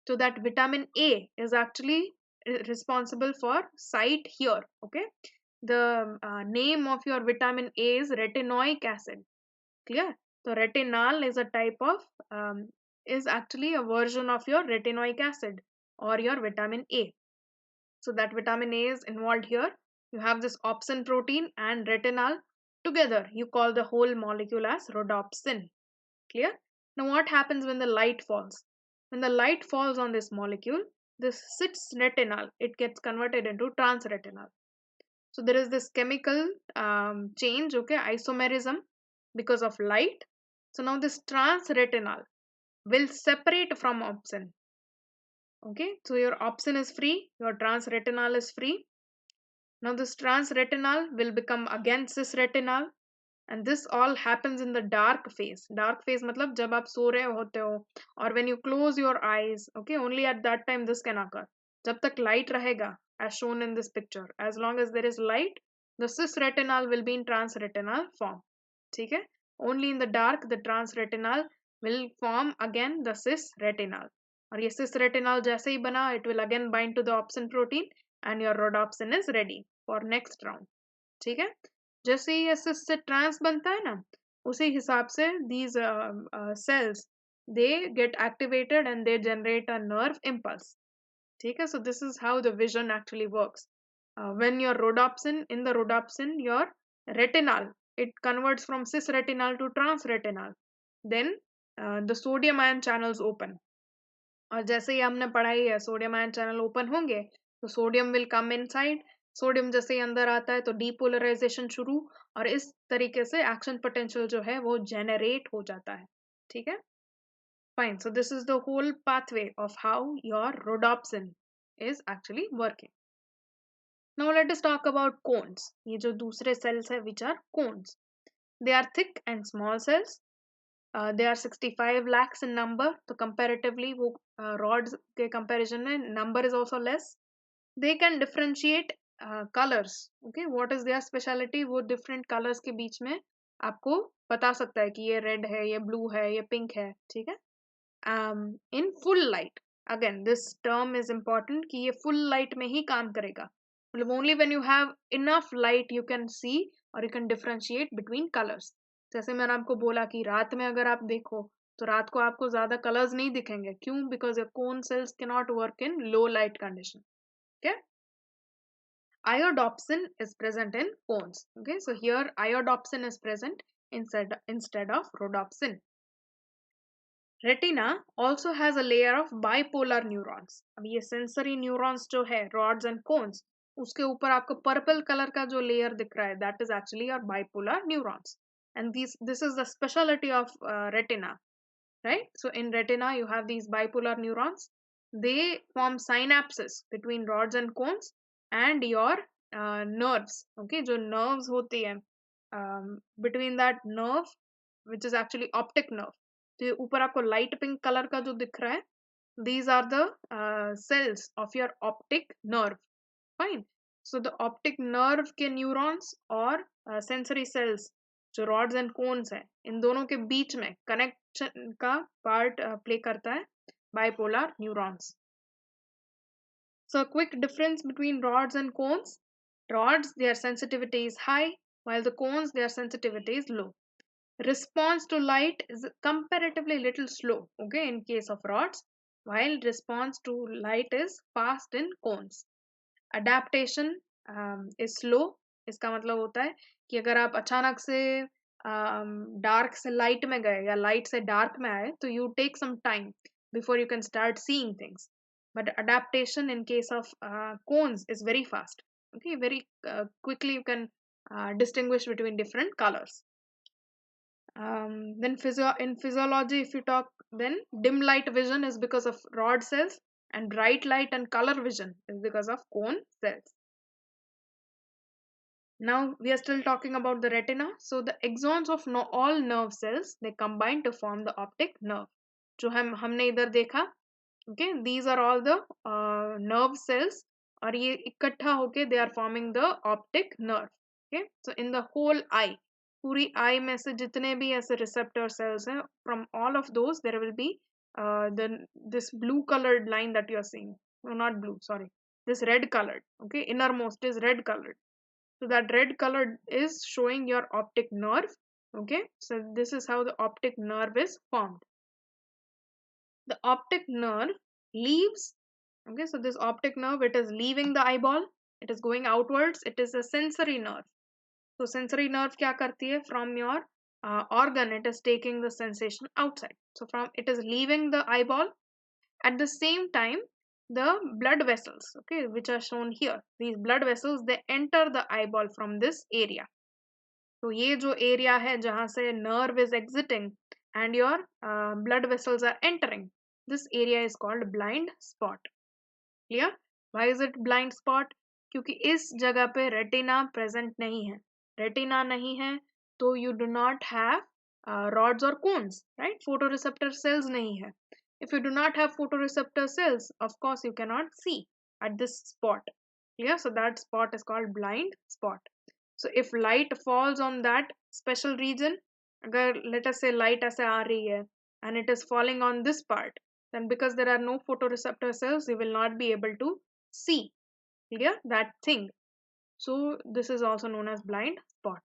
So that vitamin A is actually responsible for sight here. Okay, the name of your vitamin A is retinoic acid. Clear? So retinal is a type of is actually a version of your retinoic acid or your vitamin A. So that vitamin A is involved here. You have this opsin protein and retinal together. You call the whole molecule as rhodopsin. Clear? Now what happens when the light falls? When the light falls on this molecule, this cis retinal, it gets converted into trans retinal. So there is this chemical change, okay, isomerism. because of light. So now this transretinal will separate from opsin. Okay, so your opsin is free, your transretinal is free. Now this transretinal will become again cisretinal, and this all happens in the dark phase. Dark phase matlab jab aap so rahe hote ho, or when you close your eyes, okay, only at that time this can occur. Jab tak light rahega, as shown in this picture, as long as there is light, the cisretinal will be in transretinal form. ठीक है? Only in the dark the transretinal will form again the cisretinal. और ये cisretinal जैसे ही बना, it will again bind to the opsin protein and your rhodopsin is ready for next round. ठीक है? जैसे ही cis से trans बनता है ना, उसी हिसाब से these cells they get activated and they generate a nerve impulse. ठीक है? So this is how the vision actually works. When your rhodopsin, in the rhodopsin, your retinal, it converts from cisretinal to transretinal. Then the sodium ion channels open. और जैसे ही हमने पढ़ाई है sodium ion channel open होंगे तो sodium will come inside. Sodium जैसे ही अंदर आता है तो डीपोलराइजेशन शुरू, और इस तरीके से एक्शन पोटेंशियल जो है वो जेनरेट हो जाता है. ठीक है? Fine. So this is the whole pathway of how your rhodopsin is actually working. Now let us talk about cones. ये जो दूसरे cells है which are cones. They are thick and small cells. They are 65 lakhs in number. So comparatively वो rods के comparison में number is also less. They can differentiate colors. Okay, what is their speciality? वो different colors के बीच में आपको बता सकता है कि ये red है, ये blue है, ये pink है. ठीक है? In full light. Again, this term is important कि ये full light में ही काम करेगा. मतलब only when you have enough light you can see or you can differentiate between colors. जैसे मैंने आपको बोला कि रात में अगर आप देखो तो रात को आपको ज्यादा कलर्स नहीं दिखेंगे. क्यों? Because your cone cells cannot work in low light condition. Okay? Iodopsin is present in cones. Okay, so here iodopsin is present instead of rhodopsin. Retina also has a layer of bipolar neurons. अब ये sensory neurons जो है rods and cones, उसके ऊपर आपको purple color का जो layer दिख रहा है, that is actually your bipolar neurons. And this is the specialty of retina, right? So in retina you have these bipolar neurons. They form synapses between rods and cones and your nerves. Okay, जो nerves होती है, between that nerve, which is actually optic nerve. तो ऊपर आपको light pink colour का जो दिख रहा है, these are the cells of your optic nerve. Fine. So the optic nerve के neurons और sensory cells जो rods and cones है, इन दोनों के बीच में connection का part play करता है bipolar neurons. So a quick difference between rods and cones. Rods, their sensitivity is high, while the cones, their sensitivity is low. Response to light is comparatively little slow, okay, in case of rods, while response to light is fast in cones. Adaptation is slow. इसका मतलब होता है कि अगर आप अचानक से dark से लाइट में गए या लाइट से डार्क में आए तो you take some time before you can start seeing things. But adaptation in case of cones is very fast. Okay, very quickly you can distinguish between different colors. Then in physiology, if you talk, then dim light vision is because of rod cells, and bright light and color vision is because of cone cells. Now we are still talking about the retina. So the axons of all nerve cells, they combine to form the optic nerve. जो हमने इधर देखा, okay, these are all the nerve cells, और ये इकट्ठा होके they are forming the optic nerve. Okay, so in the whole eye, पूरी eye में से जितने भी ऐसे receptor cells हैं, from all of those there will be this blue colored line that you are seeing. No, not blue, sorry, this red colored. Okay, innermost is red colored. So that red colored is showing your optic nerve. Okay, so this is how the optic nerve is formed. The optic nerve leaves. Okay, so this optic nerve, it is leaving the eyeball, it is going outwards, it is a sensory nerve. So sensory nerve क्या करती है? From your organ, it is taking the sensation outside. So from it is leaving the eyeball. At the same time, the blood vessels, okay, which are shown here, these blood vessels, they enter the eyeball from this area. तो ये जो area है जहां से nerve is exiting and your blood vessels are entering, this area is called blind spot. Clear? Why is it blind spot? क्योंकि इस जगह पे रेटिना प्रेजेंट नहीं है. रेटिना नहीं है तो you do not have rods or cones, right? Photoreceptor cells नहीं है. If you do not have photoreceptor cells, of course you cannot see at this spot. Clear? So that spot is called blind spot. So if light falls on that special region, अगर let us say light ऐसे आ रही है and it is falling on this part, then because there are no photoreceptor cells, you will not be able to see, clear, that thing. So this is also known as blind spot.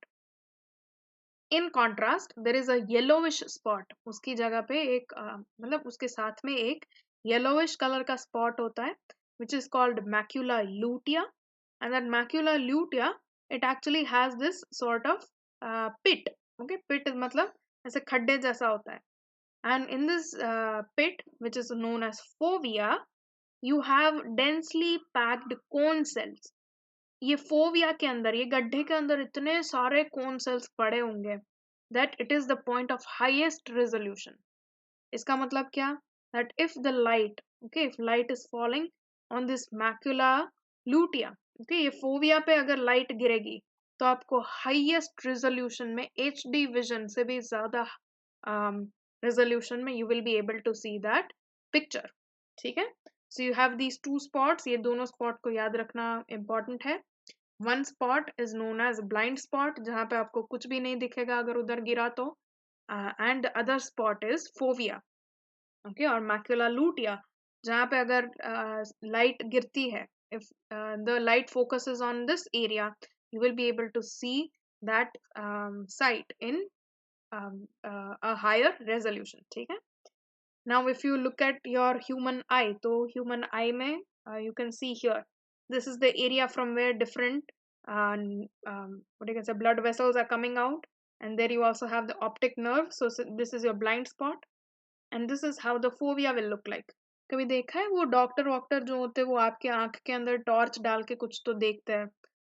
In contrast, there is a yellowish spot. उसकी जगह पे एक मतलब उसके साथ में एक yellowish color का spot होता है, which is called macula lutea. And that macula lutea, it actually has this sort of pit. Okay, pit मतलब ऐसे खड्डे जैसा होता है. And in this pit, which is known as fovea, you have densely packed cone cells. ये fovea के अंदर, ये गड्ढे के अंदर इतने सारे कोन सेल्स पड़े होंगे that it is the point of highest resolution. इसका मतलब क्या? That if the light, okay, if light is falling on this macula lutea, okay, ये फोविया पे अगर लाइट गिरेगी तो आपको हाईएस्ट रेजोल्यूशन में HD विजन से भी ज्यादा रेजोल्यूशन में you will be able to see that picture. ठीक है? So you have these two spots. ये दोनों स्पॉट को याद रखना important है. One spot is known as blind spot, जहाँ पे आपको कुछ भी नहीं दिखेगा अगर उधर गिरा तो, and the other spot is fovea, okay, और macula lutea, जहाँ पे अगर light गिरती है, if the light focuses on this area, you will be able to see that site in a higher resolution. ठीक है? Now if you look at your human eye, तो human eye में you can see here, this is the area from where different what you can say blood vessels are coming out, and there you also have the optic nerve. So this is your blind spot, and this is how the fovea will look like. कभी देखा है वो doctor वॉक्टर जो होते हैं वो आपके आंख के अंदर टॉर्च डाल के कुछ तो देखते हैं,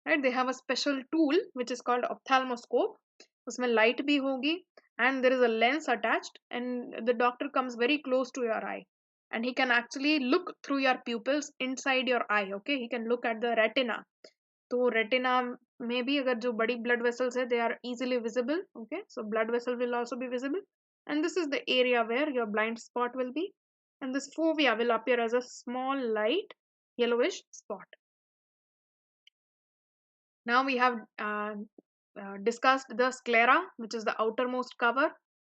right? They have a special tool which is called ophthalmoscope. उसमें लाइट भी होगी and there is a lens attached, and the doctor comes very close to your eye and he can actually look through your pupils inside your eye. Okay, he can look at the retina. तो retina में भी अगर जो बड़ी blood vessels है, they are easily visible. Okay, so blood vessel will also be visible, and this is the area where your blind spot will be, and this fovea will appear as a small light yellowish spot. Now we have discussed the sclera, which is the outermost cover,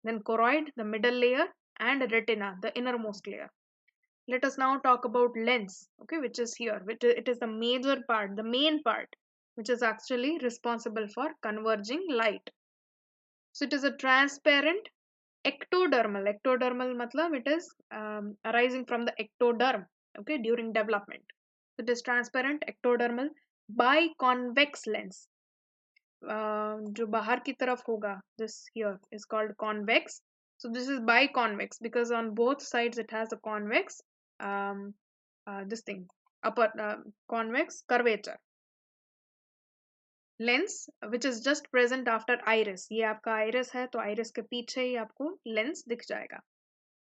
then choroid, the middle layer, and retina, the innermost layer. Let us now talk about lens, okay, which is here. It is the major part, the main part, which is actually responsible for converging light. So it is a transparent ectodermal. Ectodermal matlab it is arising from the ectoderm, okay, during development. It is transparent ectodermal biconvex lens. जो बाहर की तरफ होगा, this here is called convex. So this is biconvex because on both sides it has a convex this thing, upper convex curvature. Lens which is just present after iris. ये आपका iris है तो iris के पीछे ही आपको lens दिख जाएगा.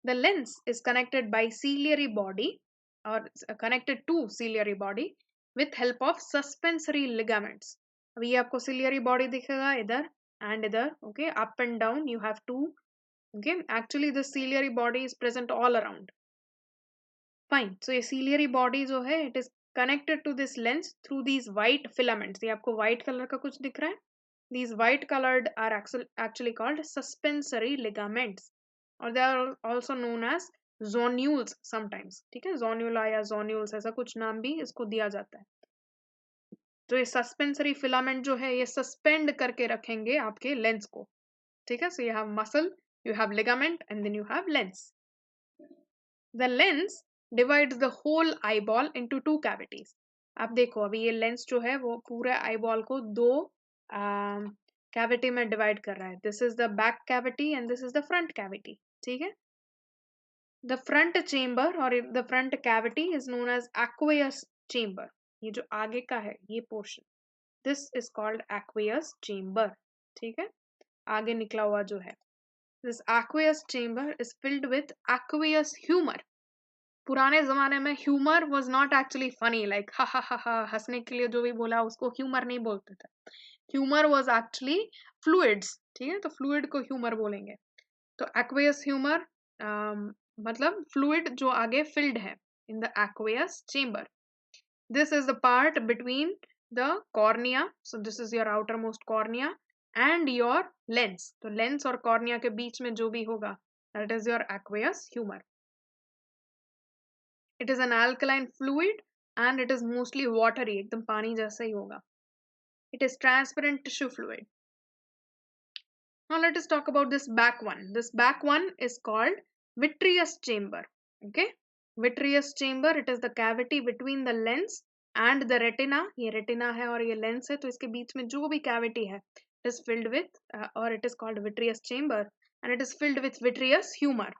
The lens is connected by ciliary body or connected to ciliary body with help of suspensory ligaments. अभी ये आपको ciliary body दिखेगा इधर and इधर, okay, up and down you have two, okay. Actually the ciliary body is present all around. Fine. So ये ciliary body जो है, it is connected to this lens through these white filaments. ये आपको white color का कुछ दिख रहा है? These white colored are actually called suspensory ligaments, or they are also known as zonules sometimes. ठीक है? Zonula या zonules ऐसा कुछ नाम भी इसको दिया जाता है. तो ये सस्पेंसरी फिलामेंट जो है ये सस्पेंड करके रखेंगे आपके लेंस को. ठीक है? So you have muscle, you have ligament, and then you have lens. The lens divides the whole eyeball into two cavities. आप देखो अभी ये लेंस जो है वो पूरे आईबॉल को दो कैविटी में डिवाइड कर रहा है. This is the back cavity and this is the front cavity. ठीक है? द फ्रंट चेम्बर और the front cavity is known as aqueous chamber. ये जो आगे का है ये portion, this is called aqueous chamber. ठीक है, आगे निकला हुआ जो है। This aqueous chamber is filled with aqueous humor. पुराने जमाने में humour was not actually funny, like हा हा हा हा, हंसने के लिए जो भी बोला उसको ह्यूमर नहीं बोलते थे। ह्यूमर वाज एक्चुअली फ्लूइड्स, ठीक है, तो फ्लूइड को ह्यूमर बोलेंगे। तो एक्वेयस ह्यूमर मतलब फ्लूइड जो आगे फिल्ड है in the aqueous chamber. This is the part between the cornea, so this is your outermost cornea and your lens. तो लेंस और कॉर्निया के बीच में जो भी होगा that is your aqueous humour. It is an alkaline fluid and it is mostly watery, एकदम पानी जैसा ही होगा। It is transparent tissue fluid. Now let us talk about this back one. This back one is called vitreous chamber. Okay, vitreous chamber, it is the cavity between the lens and the retina. ये retina है और ये lens है, तो इसके बीच में जो भी cavity है it is filled with or it is called vitreous chamber, and it is filled with vitreous humor.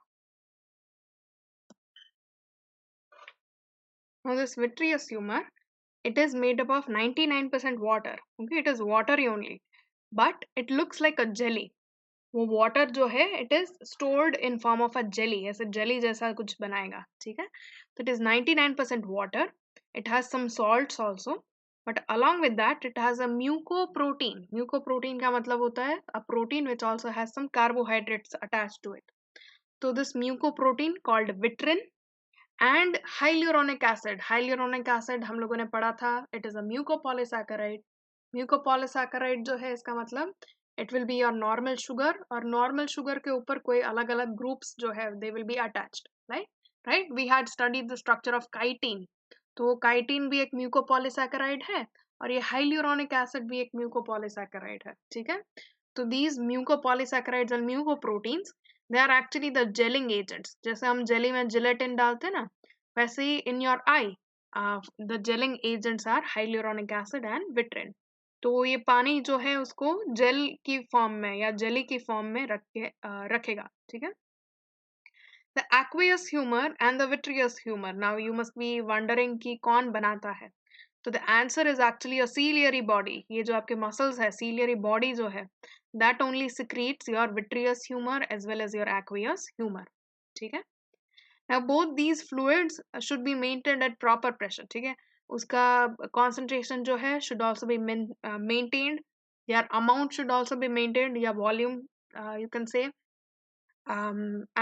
Now this vitreous humor, it is made up of 99% water. Okay, it is watery only, but it looks like a jelly. वो water जो है it is stored in form of a jelly, ऐसे jelly जैसा कुछ बनाएगा, ठीक है। तो it is 99% water, it has some salts also, but along with that it has a mucoprotein. Mucoprotein का मतलब होता है a protein which also has some carbohydrates attached to it. So this mucoprotein called vitrin and hyaluronic acid. Hyaluronic acid हम लोगों ने पढ़ा था, it is a mucopolysaccharide. Mucopolysaccharide जो है इसका मतलब it will be your normal sugar, और नॉर्मल शुगर के ऊपर कोई अलग अलग ग्रुप्स जो है they will be attached, right. We had studied the structure of chitin, तो वो काइटिन भी एक म्यूकोपॉलीसैकेराइड है और ये हाइल्यूरोनिक एसिड भी एक म्यूकोपॉलीसैकेराइड है, ठीक है। तो these mucopolysaccharides and mucoproteins they are actually the gelling agents. जैसे हम जेली में जिलेटिन डालते हैं ना, वैसे ही in your eye the gelling agents are hyaluronic acid and vitrein. तो ये पानी जो है उसको जेल की फॉर्म में या जेली की फॉर्म में रखेगा, ठीक है। The aqueous humour and the vitreous humour, now you must be wondering कि कौन बनाता है। तो the answer is actually a ciliary body. ये जो आपके मसल्स है, सीलियरी बॉडी जो है, that only secretes your vitreous humour as well as your aqueous humour, ठीक है। Now both these fluids should be maintained at proper pressure, ठीक है। उसका concentration जो है should also be maintained, their amount should also be maintained, या volume you can say.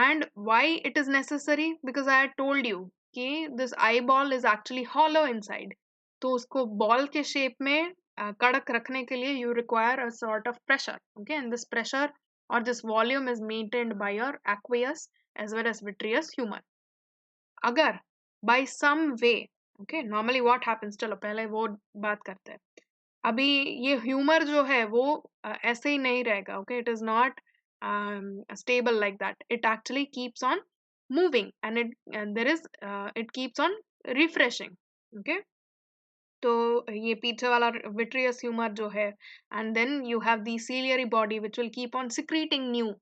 And why it is necessary? Because I had told you कि this eyeball is actually hollow inside, तो उसको ball के shape में कड़क रखने के लिए you require a sort of pressure, okay, and this pressure or this volume is maintained by your aqueous as well as vitreous humor. अगर by some way, okay, normally what happens, चलो पहले वो बात करते हैं। अभी ये ह्यूमर जो है वो ऐसे ही नहीं रहेगा, okay, it is not stable like that, it actually keeps on moving and it keeps on refreshing, okay. तो ये पीछे वाला विट्रियस ह्यूमर जो है, and then you have the ciliary body which will keep on secreting new.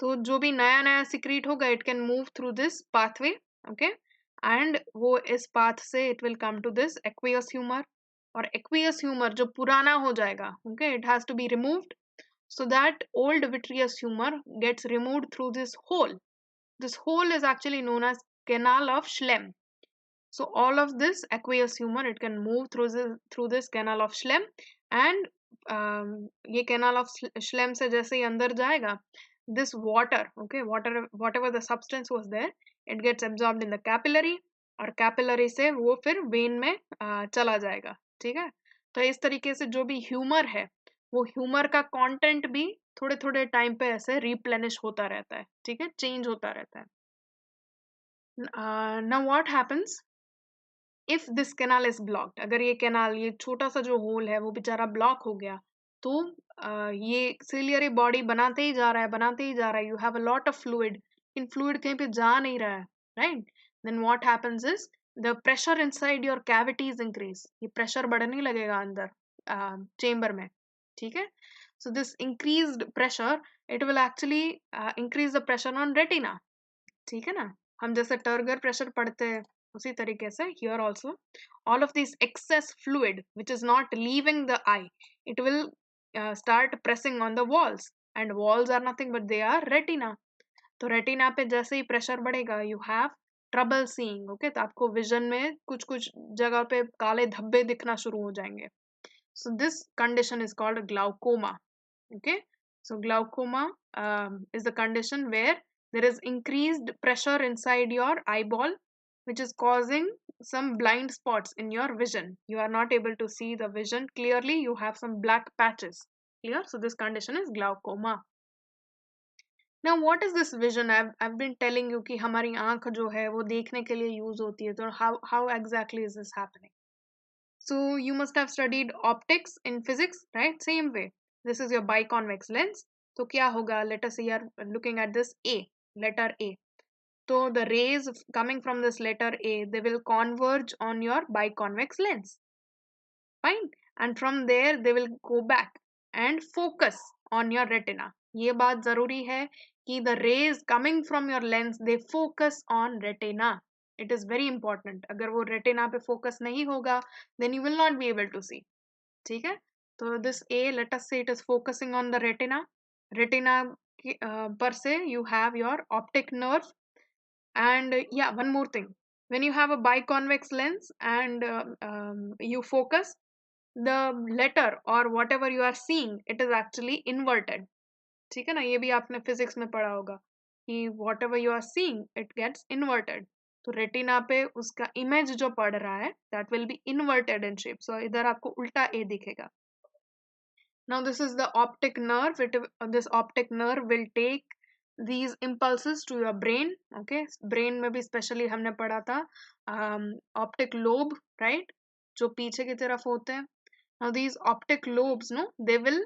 तो जो भी नया नया सिक्रीट होगा it can move through this pathway, okay, and वो इस पाथ से it will come to this aqueous humour. और एक्वियस ह्यूमर जो पुराना हो जाएगा, okay, it has to be removed, so that old vitreous humor gets removed through this hole. This hole is actually known as canal of Schlemm. So all of this aqueous humor it can move through this canal of Schlemm, and ये canal of Schlemm से जैसे ही अंदर जाएगा, this water, okay, whatever the substance was there, it gets absorbed in the capillary, और capillary से वो फिर vein में चला जाएगा, ठीक है। तो इस तरीके से जो भी ह्यूमर है वो ह्यूमर का कंटेंट भी थोड़े थोड़े टाइम पे ऐसे रिप्लेनिश होता रहता है, ठीक है, चेंज होता रहता है। Now what happens if this canal is blocked? अगर ये कैनाल, ये छोटा सा जो होल है वो बेचारा ब्लॉक हो गया, तो ये सिलियरी बॉडी बनाते ही जा रहा है, बनाते ही जा रहा है, you have a lot of fluid, इन फ्लूइड कहीं पे जा नहीं रहा है, right. Then what happens is the pressure inside your cavities increase, ये प्रेशर बढ़ने लगेगा अंदर चेम्बर में, ठीक है। So this increased pressure it will actually increase the pressure on retina, ठीक है ना। हम जैसे टर्गर प्रेशर पढ़ते हैं उसी तरीके से here also all of this excess fluid which is not leaving the eye, it will start pressing on the walls, and walls are nothing but they are retina. तो रेटिना पे जैसे ही pressure बढ़ेगा you have trouble seeing, okay, तो आपको vision में कुछ कुछ जगह पे काले धब्बे दिखना शुरू हो जाएंगे. So this condition is called glaucoma. Okay, so glaucoma is the condition where there is increased pressure inside your eyeball, which is causing some blind spots in your vision. You are not able to see the vision clearly. You have some black patches. Clear? So this condition is glaucoma. Now what is this vision? I've been telling you कि हमारी आँख जो है वो देखने के लिए use होती है. तो how exactly is this happening? So you must have studied optics in physics, right? Same way. This is your biconvex lens. तो क्या होगा? Let us say you are looking at this A, letter A. So the rays coming from this letter A, they will converge on your biconvex lens. Fine. And from there they will go back and focus on your retina. ये बात जरूरी है कि the rays coming from your lens, they focus on retina. It is very important. अगर वो retina पे focus नहीं होगा, then you will not be able to see. ठीक है? तो this A, let us say it is focusing on the retina. Retina per se, you have your optic nerve. And yeah, one more thing. When you have a biconvex lens and you focus, the letter or whatever you are seeing, it is actually inverted. ठीक है ना? ये भी आपने physics में पढ़ा होगा कि whatever you are seeing, it gets inverted. तो रेटिना पे उसका इमेज जो पड़ रहा है that will be inverted in shape. So इधर आपको उल्टा A दिखेगा. Now this is the optic nerve. This optic nerve will take these impulses to your brain. Okay, brain में भी specially हमने पढ़ा था optic lobe, right? जो पीछे की तरफ होते हैं. Now these optic lobes, no, they will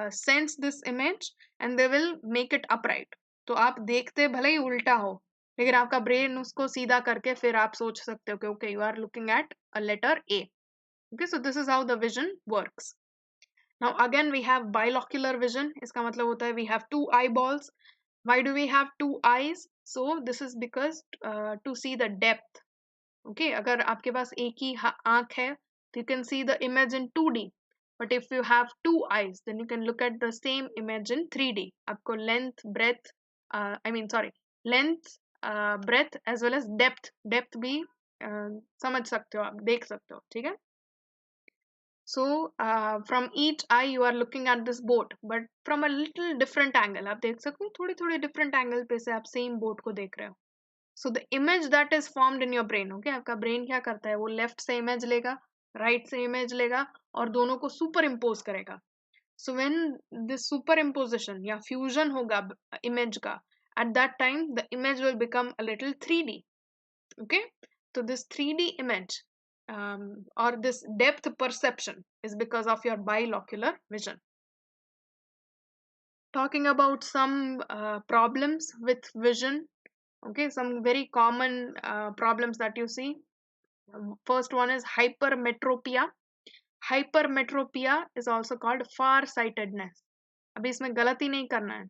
sense this image and they will make it upright. तो आप देखते भले ही उल्टा हो, लेकिन आपका ब्रेन उसको सीधा करके फिर आप सोच सकते हो कि okay, you are looking at a letter A. Okay, so this is how the vision works. Now again we have bilocular vision. इसका मतलब होता है we have two eyeballs. Why do we have two eyes? So this is because to see the depth. Okay, अगर आपके पास एक ही आँख है, you can see the image in 2D. But if you have two eyes, then you can look at the same image in 3D. आपको length, breadth, length, breadth as well as depth भी समझ सकते हो, आप देख सकते हो, ठीक है? So from each eye you are looking at this boat, but from a little different angle. आप देख सकते हो थोड़ी थोड़ी different angle पे से आप same boat को देख रहे हो. So the image that is formed in your brain, okay, आपका brain क्या करता है? वो left से image लेगा, right से image लेगा और दोनों को superimpose करेगा. So when this superimposition या fusion होगा image का, at that time the image will become a little 3D. Okay, so this 3D image or this depth perception is because of your bilocular vision. Talking about some problems with vision, okay, some very common problems that you see. First one is hypermetropia. Hypermetropia is also called farsightedness. अभी इसमें गलती नहीं करना है.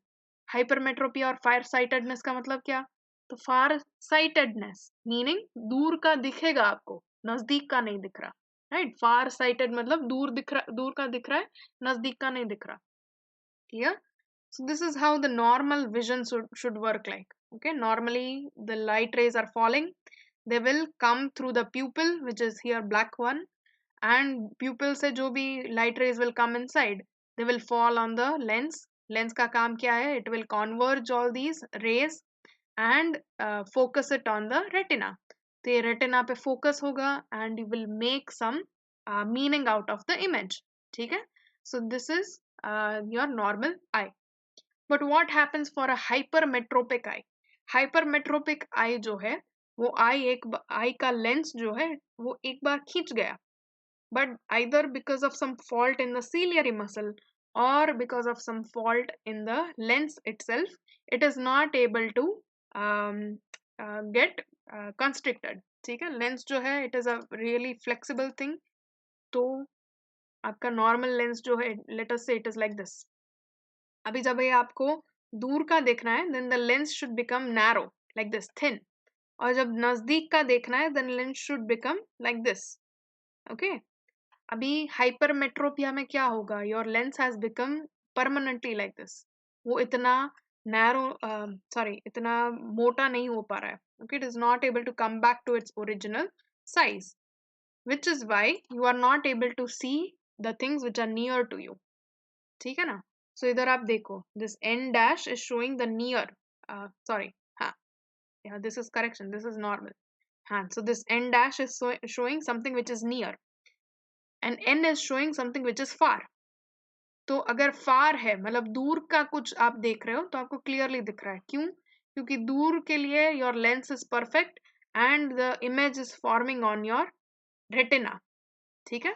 Hypermetropia और farsightedness का मतलब क्या? तो farsightedness meaning दूर का दिखेगा आपको, नजदीक का नहीं दिख रहा, right? Farsighted मतलब दूर का दिख रहा है, नजदीक का नहीं दिख रहा. Clear? So this is how the normal vision should work like. Okay, normally the light rays are falling. They will come through the pupil, which is here black one, and pupil से जो भी light rays will come inside, they will fall on the lens. Lens का काम क्या है? It will converge all these rays and focus it on the retina. तो ये retina पे focus होगा and you will make some meaning out of the image. ठीक है? So this is your normal eye. But what happens for a hypermetropic eye? Hypermetropic eye जो है वो eye का lens जो है वो एक बार खींच गया, but either because of some fault in the ciliary muscle or because of some fault in the lens itself, it is not able to get constricted. ठीक है? Lens जो है it is a really flexible thing. तो आपका normal lens जो है, let us say it is like this. अभी जब ये आपको दूर का देखना है, then the lens should become narrow like this, thin. और जब नजदीक का देखना है, then lens should become like this. Okay. अभी हाइपरमेट्रोपिया में क्या होगा, your lens has become permanently like this, वो इतना नैरो, सॉरी इतना मोटा नहीं हो पा रहा है, okay, it is not able to come back to its original size, which is why you are not able to see the things which are near to you. ठीक है ना? So इधर आप देखो, this n dash is showing the near, sorry, हाँ, yeah, this is correction, this is normal, हाँ, so this n dash is showing something which is near and n is showing something which is far. तो अगर far है मतलब दूर का कुछ आप देख रहे हो तो आपको clearly दिख रहा है, क्यों? क्योंकि दूर के लिए your lens is perfect and the image is forming on your retina. ठीक है?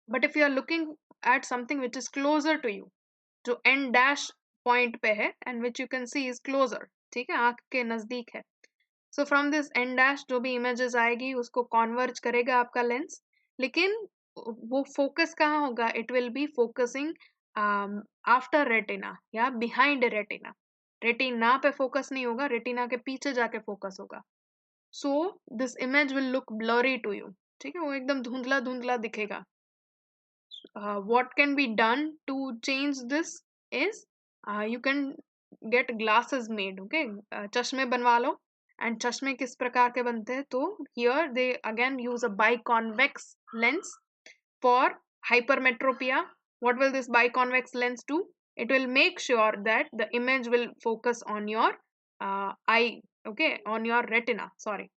But if you are looking at something which is closer to you, जो n dash point पे है and which you can see is closer, ठीक है, आंख के नजदीक है, so from this n dash जो भी images आएगी उसको converge करेगा आपका लेंस, लेकिन वो फोकस कहाँ होगा, it will be focusing after retina या behind retina. रेटिना पे फोकस नहीं होगा, रेटिना के पीछे जाके फोकस होगा, so this image will look blurry to you. ठीक है, वो एकदम धुंधला धुंधला दिखेगा. What can be done to change this is you can get glasses made, okay, चश्मे बनवा लो, and चश्मे किस प्रकार के बनते हैं, तो here they again use a biconvex lens for hypermetropia. What will this biconvex lens do? It will make sure that the image will focus on your eye, okay, on your retina, sorry,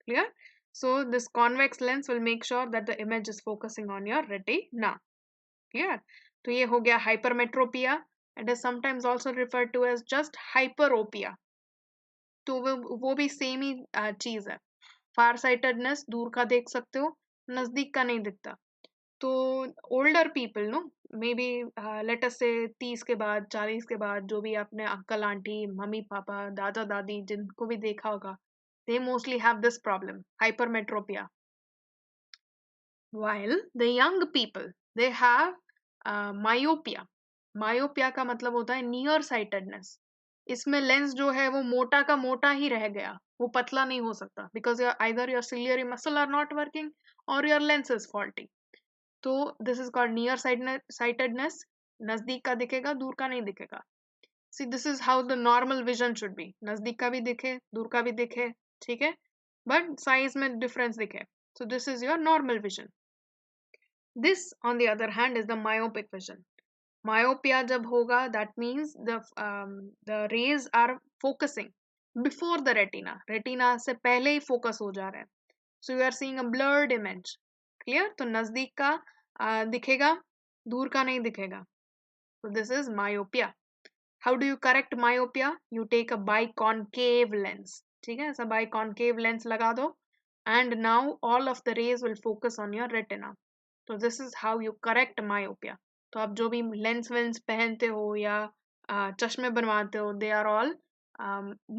clear? So this convex lens will make sure that the image is focusing on your retina. क्लियर? तो ये हो गया hypermetropia. It is sometimes also referred to as just hyperopia. तो वो भी same ही चीज है. फार साइटेडनेस, दूर का देख सकते हो, नजदीक का नहीं दिखता. तो older people know, may be let us से 30 के बाद, 40 के बाद, जो भी आपने अंकल आंटी मम्मी पापा दादा दादी जिनको भी देखा होगा, they mostly have this problem, hypermetropia. While the young people, they have myopia. myopia का मतलब होता है नियर साइटेडनेस. इसमें लेंस जो है वो मोटा का मोटा ही रह गया, वो पतला नहीं हो सकता, because either your ciliary muscle are not working or your lens is faulty. तो this is called near sightedness. नजदीक का दिखेगा, दूर का नहीं दिखेगा. See, this is how the normal vision should be. नजदीक का भी दिखे, दूर का भी दिखे, ठीक है, बट साइज में डिफरेंस दिखे. So this is your normal vision. This, on the other hand, is the myopic vision. Myopia जब होगा, that means the rays are focusing before the retina. Retina से पहले ही focus हो जा रहा है. So you are seeing a blurred image. Clear? तो नजदीक का दिखेगा, दूर का नहीं दिखेगा. So this is myopia. How do you correct myopia? You take a biconcave lens. ठीक है, ऐसा biconcave lens लगा दो, and now all of the rays will focus on your retina. तो this is how you correct myopia. तो आप जो भी लेंस वेंस पहनते हो या चश्मे बनवाते हो, दे आर ऑल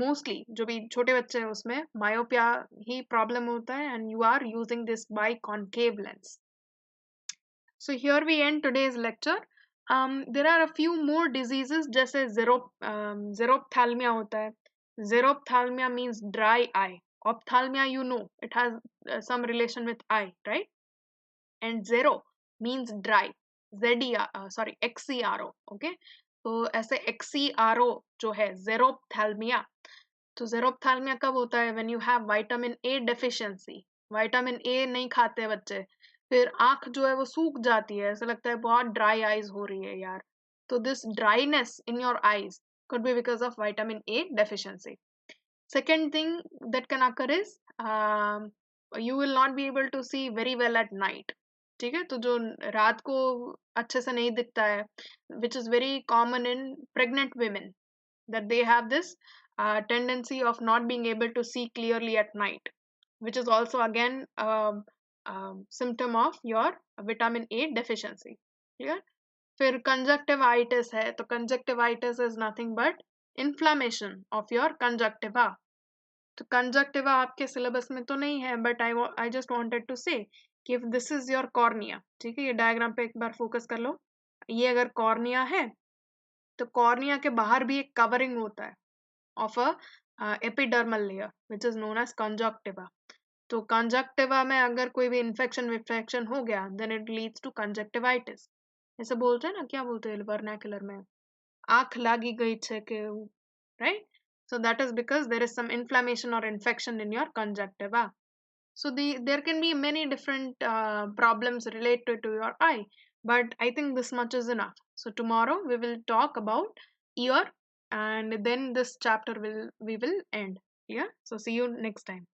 मोस्टली, जो भी छोटे बच्चे हैं उसमें मायोपिया ही प्रॉब्लम होता है, and you are using this biconcave lens. So here we end today's lecture. There are a few more diseases, जैसे जेरोप्थैल्मिया होता है. Xerophthalmia means dry eye. Ophthalmia, you know, it has some relation with eye, right? And zero means dry. XERO, okay? तो ऐसे XERO जो है जेरोप्थैल्मिया. तो जेरोप्थैल्मिया कब होता है? when you have vitamin A deficiency. Vitamin A नहीं खाते बच्चे, फिर आंख जो है वो सूख जाती है, ऐसा लगता है बहुत ड्राई आईज हो रही है यार. तो this dryness in your eyes could be because of vitamin A deficiency. Second thing that can occur is you will not be able to see very well at night. ठीक है, तो जो रात को अच्छे से नहीं दिखता है, which is very common in pregnant women, that they have this tendency of not being able to see clearly at night, which is also again symptom of your vitamin A deficiency. Clear? फिर conjunctivitis है, तो conjunctivitis is nothing but inflammation of your conjunctiva. तो conjunctiva आपके syllabus में तो नहीं है, but I just wanted to say कि if this is your cornea, ठीक है, ये डायग्राम पे एक बार फोकस कर लो. ये अगर कॉर्निया है, तो कॉर्निया के बाहर भी एक कवरिंग होता है of a epidermal layer, which is known as conjunctiva. तो कंजक्टिवा में अगर कोई भी इन्फेक्शन विफेक्शन हो गया then it leads to conjunctivitis. ऐसे बोलते हैं ना, क्या बोलते हैं वर्नाकुलर में, आँख लागी गई छे के, right? So that is because there is some inflammation or infection in your conjunctiva. So there can be many different problems related to your eye, but I think this much is enough. So tomorrow we will talk about ear, and then this chapter will we will end. Yeah. So see you next time.